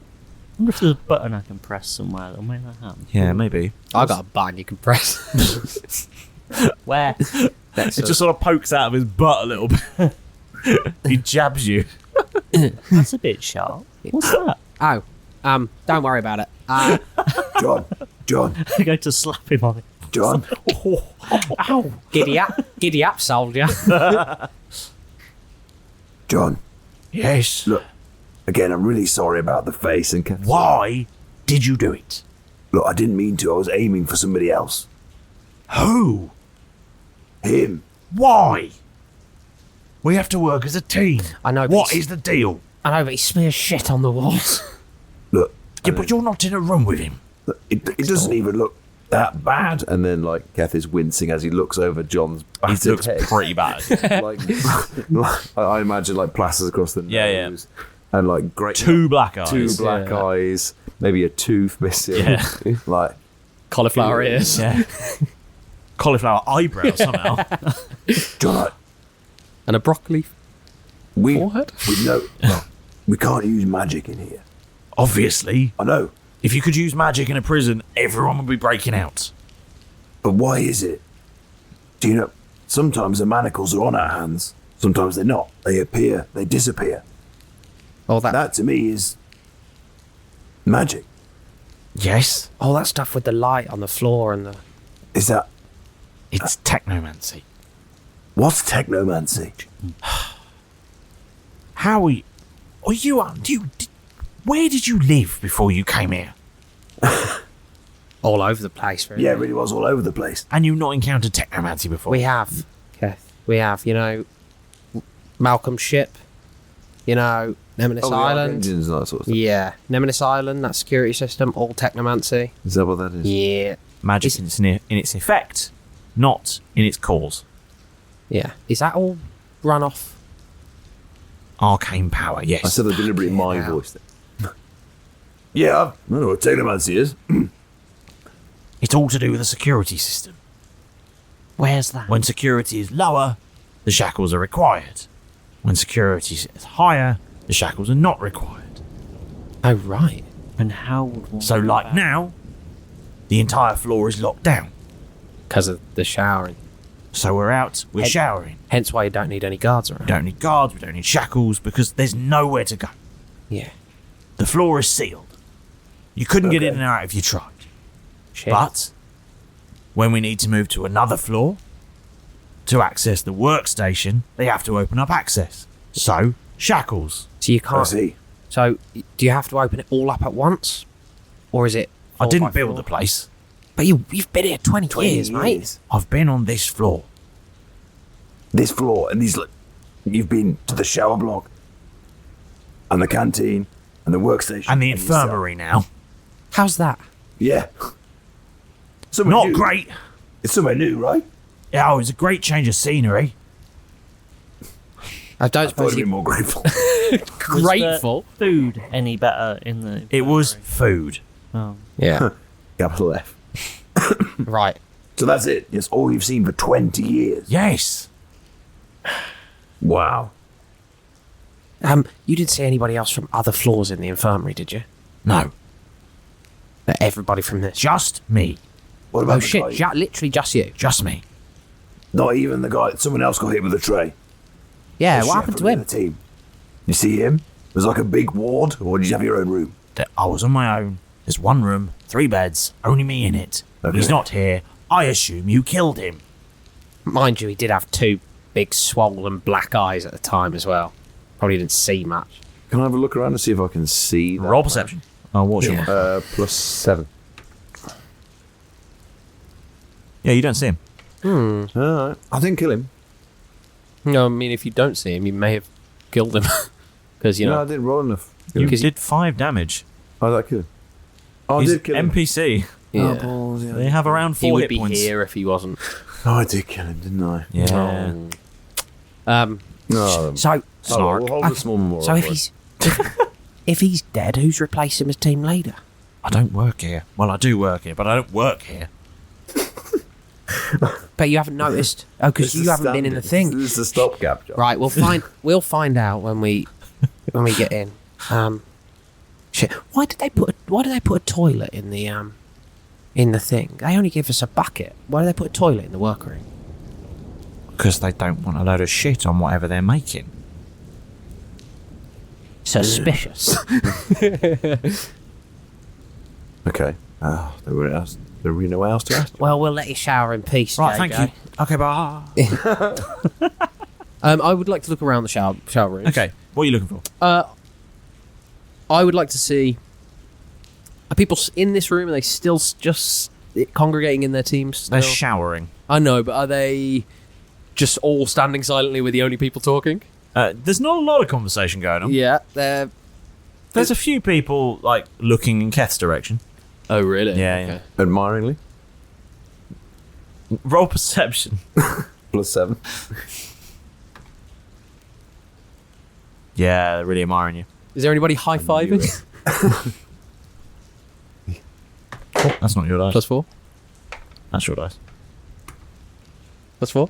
wonder if there's a button I can press somewhere that'll make that happen. Yeah, maybe. I got a button you can press. Where? It just sort of pokes out of his butt a little bit. He jabs you. That's a bit sharp. What's that? Oh, don't worry about it. John. I go to slap him on it. John. Ow. Giddy up, soldier. John. Yes. Look, again, I'm really sorry about the face and Keth. Why did you do it? Look, I didn't mean to. I was aiming for somebody else. Who? Him. Why? We have to work as a team. I know. What is the deal? I know, but he smears shit on the walls. Look. Yeah, but you're not in a room with him. Look, it doesn't even look that bad. And then, like, Keth is wincing as he looks over John's battered He looks head. pretty bad. I imagine, like, plasters across the nose. And, like, great... Two black eyes. Two black eyes. Maybe a tooth missing. Yeah. Like... Cauliflower ears. Yeah. Cauliflower eyebrows, somehow. John, and a broccoli forehead? We can't use magic in here. Obviously. I know. If you could use magic in a prison, everyone would be breaking out. But why is it? Do you know, sometimes the manacles are on our hands. Sometimes they're not. They appear, they disappear. Oh, that to me is magic. Yes. Oh, that stuff with the light on the floor and the... Is that... It's technomancy. What's technomancy? Howie, where did you live before you came here? All over the place, really. Yeah, it really was all over the place. And you've not encountered technomancy before? We have, Keth. We have, you know, Malcolm's ship, you know, Nemesis Island. Engines and that sort of stuff. Yeah, Nemesis Island, that security system, all technomancy. Is that what that is? Yeah. Magic in its effect, not in its cause. Yeah. Is that all run off? Arcane power, yes. I said the delivery in my voice then. Yeah, I know what technomancy is. It's all to do with the security system. Where's that? When security is lower, the shackles are required. When security is higher, the shackles are not required. Oh, right. And how would one... So, like now, the entire floor is locked down. Because of the showering. So we're out, we're showering. Hence why you don't need any guards around. We don't need guards, we don't need shackles, because there's nowhere to go. Yeah. The floor is sealed. You couldn't get in and out if you tried. Shit. But when we need to move to another floor to access the workstation, they have to open up access. So, shackles. So you can't... I see. So, do you have to open it all up at once? Or is it... I didn't build the place. But you've been here 20 years, mate. I've been on this floor. This floor, and you've been to the shower block, and the canteen, and the workstation. And the infirmary now. How's that? Yeah. Not new. Great. It's somewhere new, right? Yeah, it was a great change of scenery. I don't suppose you'd be more grateful. Grateful? Was the food any better in the... It was food. Oh. Yeah. Capital F. Right. So that's it. It's all you've seen for 20 years. Yes. Wow. You didn't see anybody else from other floors in the infirmary, did you? No. Everybody from this? Just me. What about Oh, shit. Literally just you? Just me. Not even the guy. Someone else got hit with a tray. Yeah, The what chef happened to from him? the team. You see him? It was like a big ward, or did you have your own room? I was on my own. There's one room, 3 beds, only me in it. Okay. He's not here. I assume you killed him. Mind you, he did have 2 big swollen black eyes at the time as well. Probably didn't see much. Can I have a look around and see if I can see that? Roll perception. Oh, what's your +7. Yeah, you don't see him. Alright. I didn't kill him. No, I mean, if you don't see him, you may have killed him. Because, you No, know... I didn't roll enough. You did 5 damage. Oh, did I kill him? Oh, I He's did kill him. NPC. Yeah. balls, yeah. They have around 4 he would hit be points. here if he wasn't. Oh, I did kill him, didn't I? Yeah. No. So, We'll hold a small memorial. so if for it. he's... if he's dead, who's replaced him as team leader? I don't work here. Well, I do work here, but I don't work here. But you haven't noticed. Oh, because This is you haven't been in the thing. This is the stopgap job. Right, we'll find out when we get in. Shit. Why did they put a toilet in the thing? They only give us a bucket. Why did they put a toilet in the workroom? Because they don't want a load of shit on whatever they're making. Suspicious. Okay. There really no one else to ask. Well, we'll let you shower in peace. Right, JJ. thank you. Okay, bye. I would like to look around the shower rooms. Okay, what are you looking for? I would like to see. Are people in this room? Are they still just congregating in their teams? Still? They're showering. I know, but are they just all standing silently with the only people talking? There's not a lot of conversation going on. Yeah, There's a few people like looking in Keth's direction. Oh, really? Yeah, Okay. yeah. Admiringly. Roll perception. +7. Yeah, they're really admiring you. Is there anybody high-fiving? Oh, that's not your dice. +4? That's your dice. +4?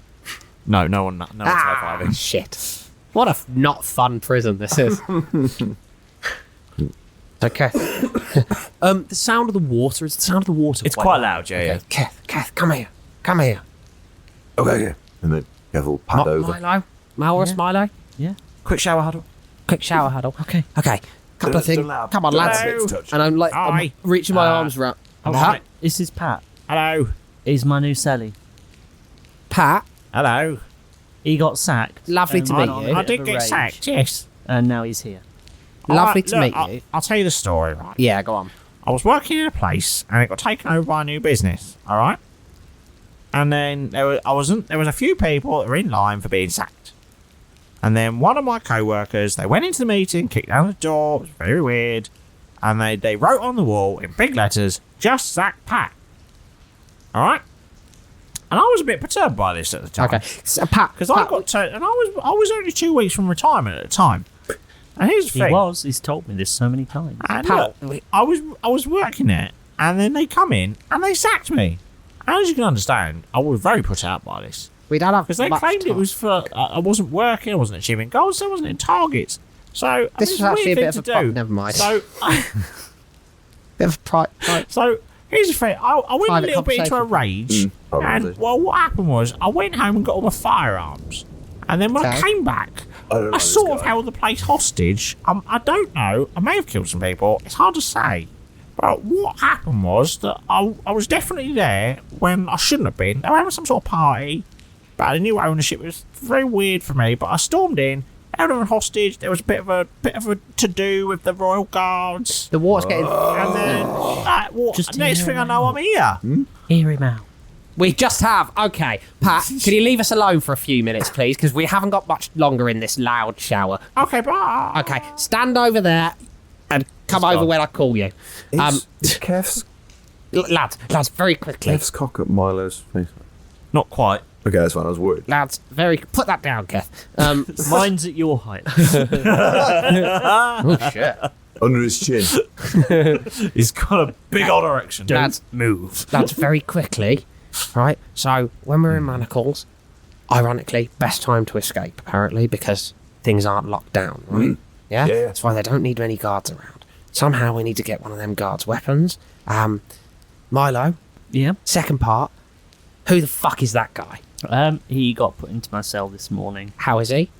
No, no one's high-fiving. Shit. What a not fun prison this is. Okay. The sound of the water. Is the sound of the water? It's quite loud, yeah. Keth, come here. Come here. Okay. And then Keth will pad over. Milo? Milo? Yeah. Quick shower huddle. Quick shower huddle. Okay. Couple of Don't things. allow- Come on, don't lads. allow it to touch. And I'm like, I'm Hi. reaching my arms around. Hi. This is Pat. Hello. He's my new celly. Pat, Hello. He got sacked. Lovely to went meet on you. a I bit did of a get rage, sacked, yes. And now he's here. lovely Alright, to look, meet you. I'll tell you the story, right? Yeah, go on. I was working in a place and it got taken over by a new business, alright? And then there was a few people that were in line for being sacked. And then one of my co-workers, they went into the meeting, kicked down the door, it was very weird, and they wrote on the wall in big letters, "Just sack Pat." Alright? And I was a bit perturbed by this at the time. Okay. So, Pat, Because I got to, and I was only 2 weeks from retirement at the time. And here's the thing. He's told me this so many times. And Pat, look, I was working it, and then they come in and they sacked me. And as you can understand, I was very put out by this we don't have because they much claimed time. it was for I wasn't working, I wasn't achieving goals, I wasn't in targets. So This it's was actually a weird bit thing of to a... do. Never mind. So, bit of pride. so here's the thing. I went a Private little bit into a rage, Private and conversation. well, what happened was I went home and got all my firearms, and then when I Okay. came back, I don't know I this sort of guy. held the place hostage. I don't know. I may have killed some people. It's hard to say. But what happened was that I was definitely there when I shouldn't have been. They were having some sort of party, but the new ownership was very weird for me. But I stormed in, held them hostage. There was a bit of a to do with the royal guards, The water's getting... and then Just next hear thing I him know, out. I'm here. Hear him out. We just have. Okay. Pat, can you leave us alone for a few minutes, please? Because we haven't got much longer in this loud shower. Okay, bye. Okay. Stand over there and come over when I call you. Is Keth's Lads, very quickly. Keth's cock at Milo's face? Not quite. Okay, that's fine. I was worried. Lads, put that down, Keth. Mine's at your height. Oh, shit. Under his chin. He's got a big old erection. Lads, Lads, very quickly. Right? So, when we're in manacles, ironically, best time to escape, apparently, because things aren't locked down, right? Yeah? Yeah, yeah. That's why they don't need many guards around. Somehow we need to get one of them guards' weapons. Milo, Yeah. second part. Who the fuck is that guy? He got put into my cell this morning. How is he?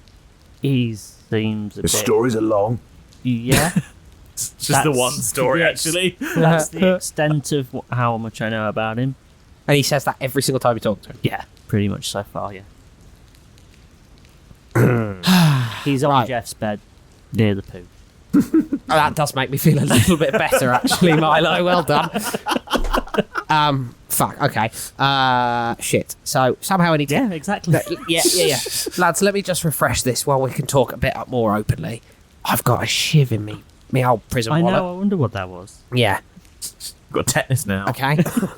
He seems a His bit... stories are long. Yeah. It's just the one story, actually. That's the extent of how much I know about him. And he says that every single time you talk to him. Yeah, pretty much so far, yeah. He's on Jeff's bed near the poo. That does make me feel a little bit better, actually, Milo. Well done. Fuck. Okay. Shit. So somehow I need to. Yeah, exactly. Yeah. Lads, let me just refresh this while we can talk a bit more openly. I've got a shiv in me old prison I wallet. know. I wonder what that was. Yeah. Got tetanus now. Okay.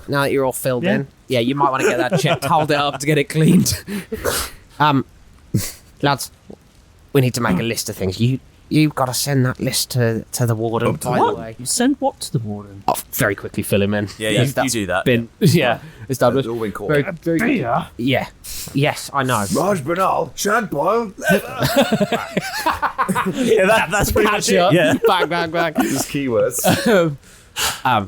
Now that you're all filled in, yeah, you might want to get that checked. Hold it up to get it cleaned. Lads, we need to make a list of things. You've got to send that list to the warden, by the way. You send what to the warden? Oh, very quickly fill him in. Yeah, you do that. It's done. It's all been caught. Very yeah. Yes, I know. Raj Banal, Shad Boyle, Yeah, that's pretty much it. Yeah. Bang, bang, bang. Just keywords.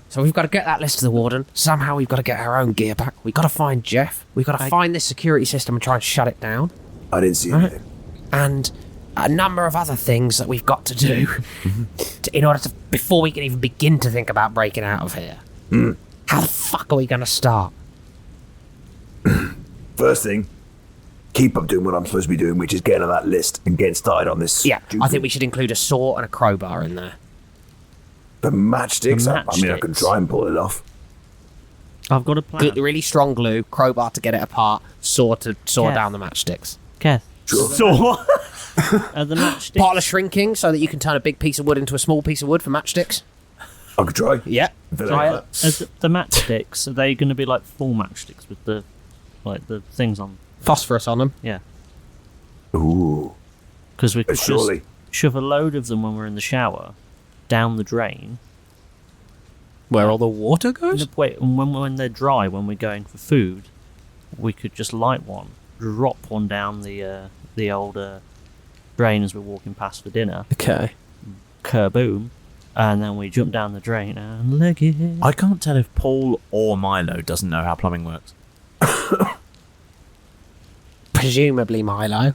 So we've got to get that list to the warden. Somehow we've got to get our own gear back. We've got to find Jeff. We've got to find this security system and try and shut it down. I didn't see anything. And a number of other things that we've got to do in order to, before we can even begin to think about breaking out of here. How the fuck are we going to start? First thing, keep up doing what I'm supposed to be doing, which is getting on that list and getting started on this. Yeah, I think we should include a saw and a crowbar in there. The matchsticks? The I mean, I can try and pull it off. I've got a plan. Really strong glue, crowbar to get it apart, saw to saw down the matchsticks. Keth. Sure. So The matchsticks. Part of shrinking so that you can turn a big piece of wood into a small piece of wood for matchsticks. I could try. Yeah. Try it. The matchsticks, are they going to be like full matchsticks with the things on? Phosphorus on them. Yeah. Ooh. Because we could surely just shove a load of them when we're in the shower down the drain. Where all the water goes? Wait, and when they're dry, when we're going for food, we could just light one, drop one down the old drain as we're walking past for dinner. Okay. Kerboom. And then we jump down the drain and leg it. I can't tell if Paul or Milo doesn't know how plumbing works. Presumably Milo.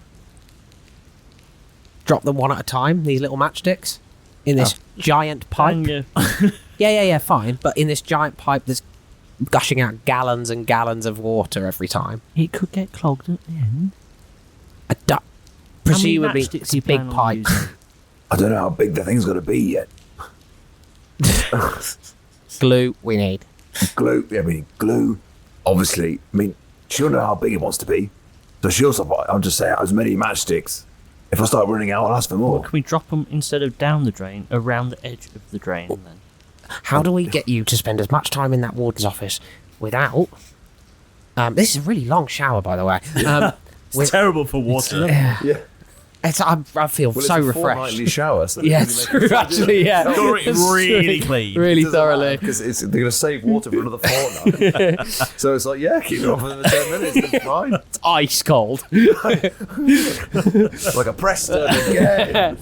Drop them one at a time, these little matchsticks, in this giant pipe. Yeah, fine. But in this giant pipe that's gushing out gallons and gallons of water every time. It could get clogged at the end. Presumably it's a big pipe. I don't know how big the thing's going to be yet. Glue we need. Glue, yeah, we need glue. Obviously, I mean, she'll know how big it wants to be. So she'll supply, I'll just say, as many matchsticks. If I start running out, I'll ask for more. Well, can we drop them instead of down the drain, around the edge of the drain then? How do we get you to spend as much time in that warden's office without... this is a really long shower, by the way. It's terrible for water. Yeah. I feel so it's a refreshed. fortnightly shower. So Yeah, it's true, actually, yeah. Really clean. Really thoroughly. Because they're going to save water for another fortnight. So it's like, yeah, keep it on for another 10 minutes. It's fine. It's ice cold. Like a Preston again.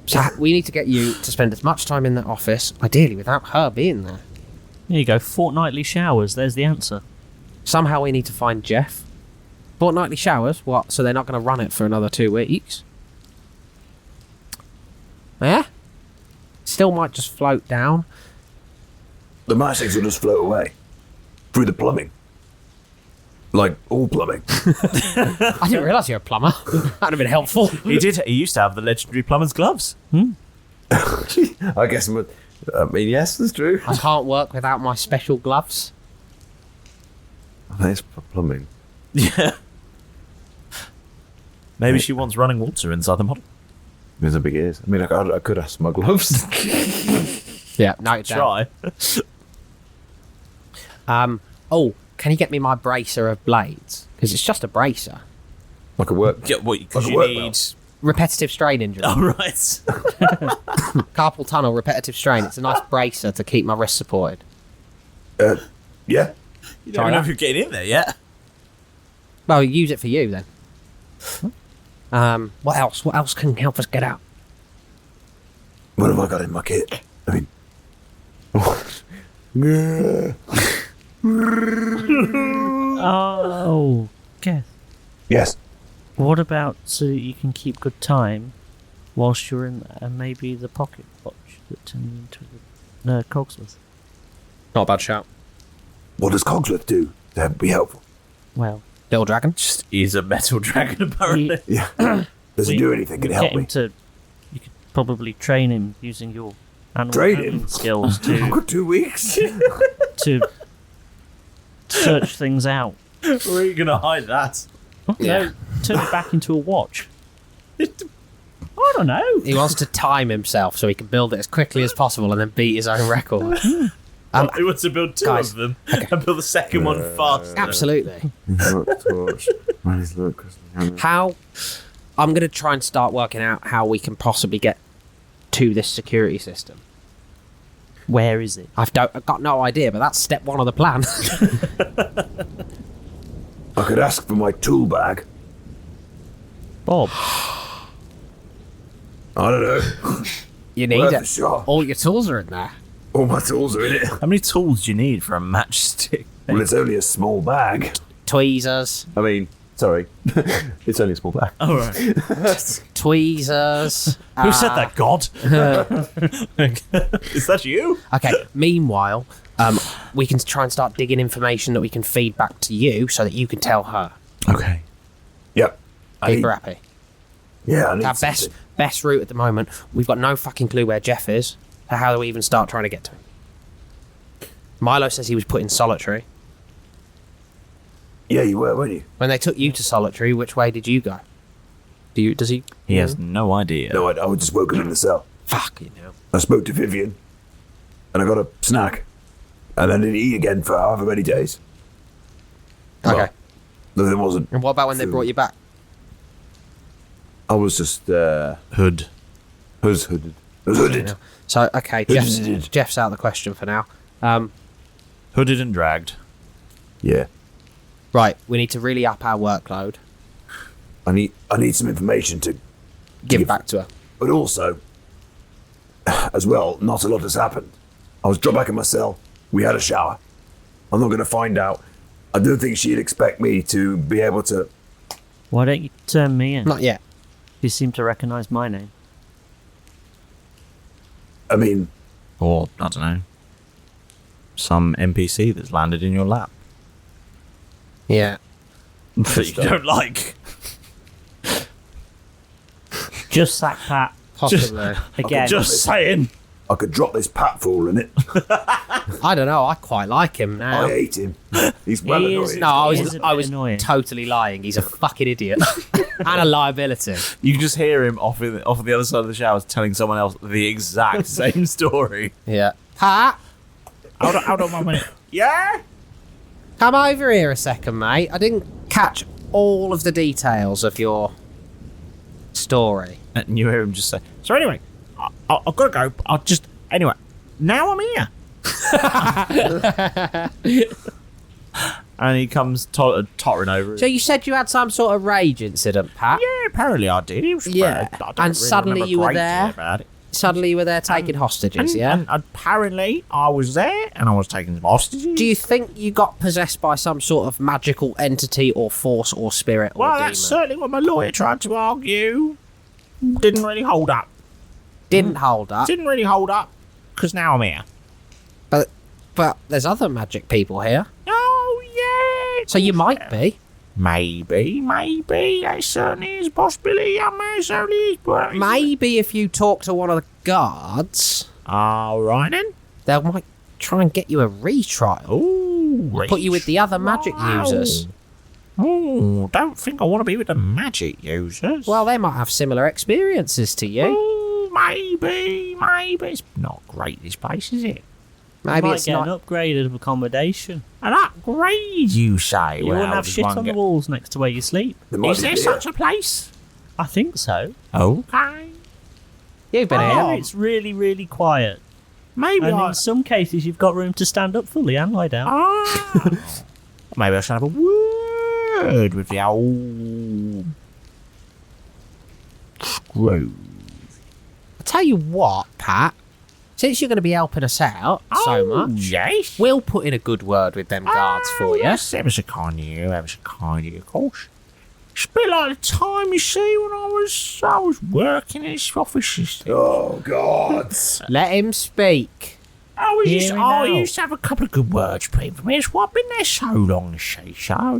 So we need to get you to spend as much time in that office, ideally without her being there. There you go, fortnightly showers, there's the answer. Somehow we need to find Jeff. Fortnightly showers? What? So they're not going to run it for another 2 weeks? Yeah? Still might just float down. The matchsticks will just float away. Through the plumbing. Like all plumbing. I didn't realise you were a plumber. That'd have been helpful. He used to have the legendary plumber's gloves. I guess, yes, that's true. I can't work without my special gloves. That's plumbing. Yeah. Maybe she wants running water inside the model. There's a big ears. I mean, I could have my gloves. Yeah, note down. Try. Can you get me my bracer of blades? Because it's just a bracer. Like a work. Yeah, because like you a work need. belt. Repetitive strain injury. Oh, right. Carpal tunnel, repetitive strain. It's a nice bracer to keep my wrist supported. Yeah. You don't know if you're getting in there yet. Well, use it for you then. What else? What else can help us get out? What have I got in my kit? I mean. Oh, Keth. Yes. What about so that you can keep good time? whilst you're in there, maybe the pocket watch that turned into the Cogsworth. Not a bad shout. What does Cogsworth do? That'd be helpful. Well, Little dragon? Just he's a metal dragon, apparently. Yeah. Does he do anything? Can he help me? You could probably train him using your animal Train handling him? skills I've to got 2 weeks. to search things out. Where are you going to hide that? No, turn it back into a watch. I don't know. He wants to time himself so he can build it as quickly as possible and then beat his own record. He wants to build two guys, of them and build the second one faster. Absolutely. How? I'm going to try and start working out how we can possibly get to this security system. Where is it? I've got no idea, but that's step one of the plan. I could ask for my tool bag. Bob. I don't know. You need Worth it. a shot. All your tools are in there. All my tools are in it. How many tools do you need for a matchstick? Well, it's only a small bag. Tweezers. I mean, sorry. It's only a small bag. All right. Tweezers. Who said that, God? Is that you? Okay, meanwhile, we can try and start digging information that we can feed back to you so that you can tell her. Okay. Yep. Keep her happy. Yeah, I need Our something. best route at the moment, we've got no fucking clue where Jeff is. So how do we even start trying to get to him? Milo says he was put in solitary. Yeah, you were, weren't you? When they took you to solitary, which way did you go? Does he? He has no idea. No, I was just woken in the cell. Fuck, you know. I spoke to Vivian, and I got a snack, and then didn't eat again for however many days. Okay. No, there wasn't. And what about when they food. brought you back? I was just Hood. I was hooded. I was hooded. So, okay, Jeff's out of the question for now. Hooded and dragged. Yeah. Right, we need to really up our workload. I need some information to Give back to her. But also, as well, not a lot has happened. I was dropped back in my cell. We had a shower. I'm not going to find out. I don't think she'd expect me to be able to... Why don't you turn me in? Not yet. You seem to recognise my name. I mean... Or, I don't know, some NPC that's landed in your lap. Yeah. That you don't like. Just sack Pat. Possibly. Again. Just saying. I could drop this patful in it. I don't know, I quite like him now. I hate him. He's well He is- annoying. No, He is a I bit was annoying. totally lying. He's a fucking idiot. And a liability. You can just hear him off on the other side of the showers telling someone else the exact same story. Yeah. Pat, Hold on 1 minute. Yeah? come over here a second, mate. I didn't catch all of the details of your story. And you hear him just say, so anyway, I've got to go. Anyway, now I'm here. And he comes tottering over. So you said you had some sort of rage incident, Pat? Yeah, apparently I did. It was Yeah. I don't And really suddenly remember you were great there? about it. Suddenly you were there taking hostages, yeah? And apparently I was there and I was taking some hostages. Do you think you got possessed by some sort of magical entity or force or spirit or Well, demon? that's certainly what my lawyer tried to argue. Didn't really hold up. Didn't hold up. Didn't really hold up because now I'm here. But there's other magic people here. Oh, yeah. So you might be. Maybe. That certainly is a possibility. Certainly is. But Maybe if you talk to one of the guards, all right then. they might try and get you a retrial. Ooh, Put you with the other magic users. Oh, don't think I want to be with the magic users. Well, they might have similar experiences to you. Ooh, maybe. It's not great, this place, is it? Maybe might it's get not. an upgrade of accommodation. An upgrade, you say? You wouldn't have shit on the walls next to where you sleep. Is there such a place? I think so. Okay. You've been Yeah, here. it's really, really quiet. Maybe And in some cases, you've got room to stand up fully and lie down. Maybe I should have a word with the old screw. I'll tell you what, Pat. Since you're going to be helping us out so much, Yes. we'll put in a good word with them guards for you. Yes, ever so kind of you, of course. It's a bit like the time, you see, when I was working in this office. Oh, God. Let him speak. I used to have a couple of good words, people. I've been there so long, you see. So I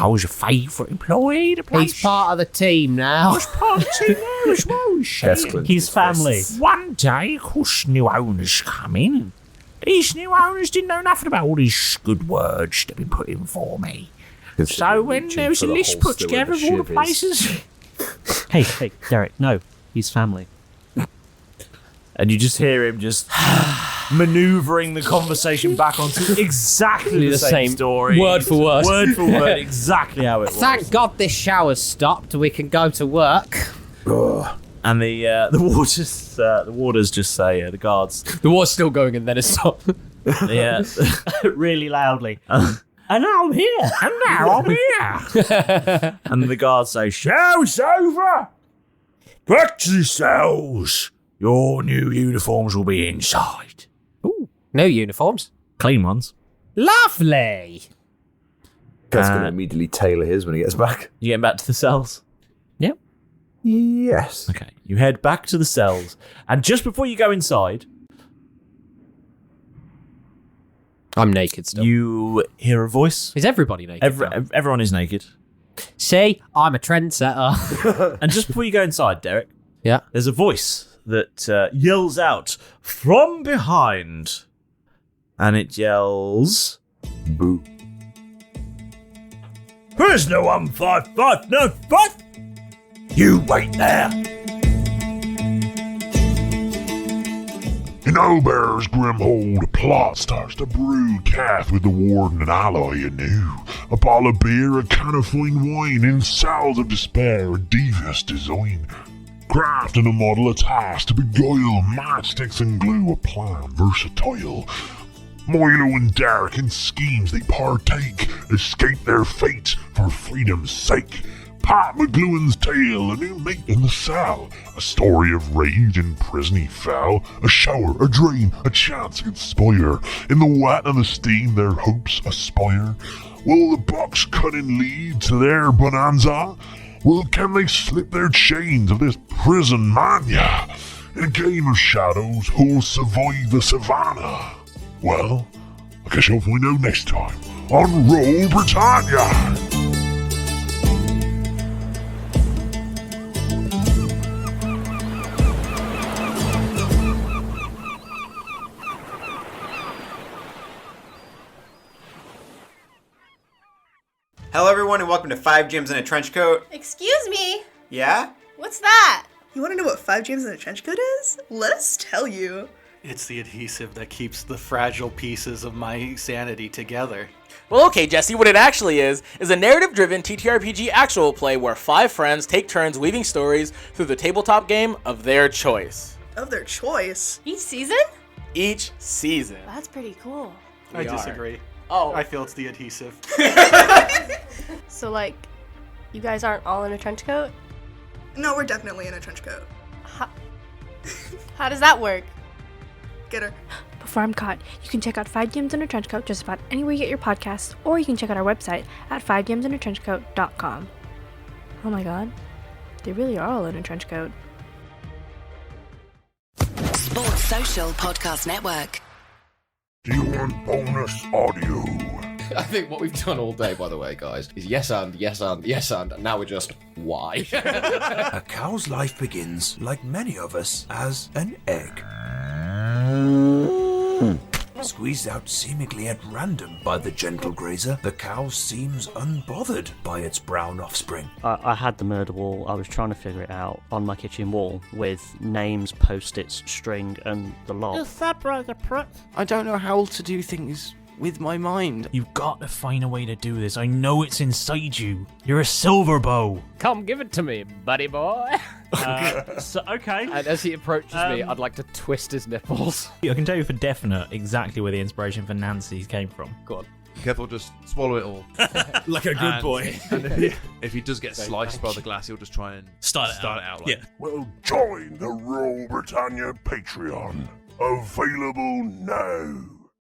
was a favourite employee. The place. He's part of the team now. I was part of the team there as well, you see. His family. One day, of course, new owners come in. These new owners didn't know nothing about all these good words that have been put in for me. So when there was a list put together of all the places... Hey, Derek, no. He's family. And you just hear him just manoeuvring the conversation back onto exactly the same story. Word for word. Word for word, exactly how it was. Thank God this shower's stopped. We can go to work. And the warders just say, the guards. The war's still going and then it stopped. Yeah. Really loudly. And now I'm here. And now I'm here. And the guards say, Show's over. Back to the cells. Your new uniforms will be inside. Ooh, new uniforms. Clean ones. Lovely. Keth's going to immediately tailor his when he gets back. You getting back to the cells? Yep. Yes. Okay. You head back to the cells. And just before you go inside... I'm naked still. You hear a voice. Is everybody naked? Everyone is naked. See, I'm a trendsetter. And just before you go inside, Derek, yeah, there's a voice that yells out from behind. And it yells... Boo. There's no 155, no 5. You wait there. In Owlbear's grim hold, a plot starts to brew. Keth with the warden and alloy anew. A bottle of beer, a can of fine wine, in cells of despair, a devious design. Crafting a model, a task to beguile, matchsticks and glue, a plan versatile. Milo and Derek in schemes they partake, escape their fate for freedom's sake. Pat McGluhan's tale, a new mate in the cell. A story of rage in prison he fell. A shower, a drain, a chance inspire. In the wet and the steam their hopes aspire. Will the box cutting lead to their bonanza? Can they slip their chains of this prison mania? In a game of shadows, who'll survive the savannah? Well, I guess you'll find out next time on Roll Britannia. Hello everyone and welcome to 5 Gyms in a Trench Coat. Excuse me? Yeah? What's that? You want to know what 5 Gyms in a Trench Coat is? Let us tell you. It's the adhesive that keeps the fragile pieces of my sanity together. Well, okay, Jesse, what it actually is a narrative-driven TTRPG actual play where 5 friends take turns weaving stories through the tabletop game of their choice. Of their choice? Each season? Each season. That's pretty cool. I disagree. Oh. I feel it's the adhesive. So, like, you guys aren't all in a trench coat? No, we're definitely in a trench coat. How does that work? Get her. Before I'm caught, you can check out 5 Gyms in a Trench Coat just about anywhere you get your podcasts, or you can check out our website at 5gymsinatrenchcoat.com. Oh my god, they really are all in a trench coat. Sports Social Podcast Network. Do you want bonus audio? I think what we've done all day, by the way, guys, is yes and, and now we're just, why? A cow's life begins, like many of us, as an egg. Squeezed out seemingly at random by the gentle grazer, the cow seems unbothered by its brown offspring. I had the murder wall. I was trying to figure it out on my kitchen wall with names, post-its, string, and the lot. I don't know how to do things with my mind. You've got to find a way to do this. I know it's inside you. You're a silver bow. Come give it to me, buddy boy. Okay. And as he approaches me, I'd like to twist his nipples. I can tell you for definite exactly where the inspiration for Nancy's came from. Go on. Keth will just swallow it all. Like a good boy. And if he does get sliced by the glass, he'll just try and start it out. Like, Well, join the Roll Britannia Patreon. Available now.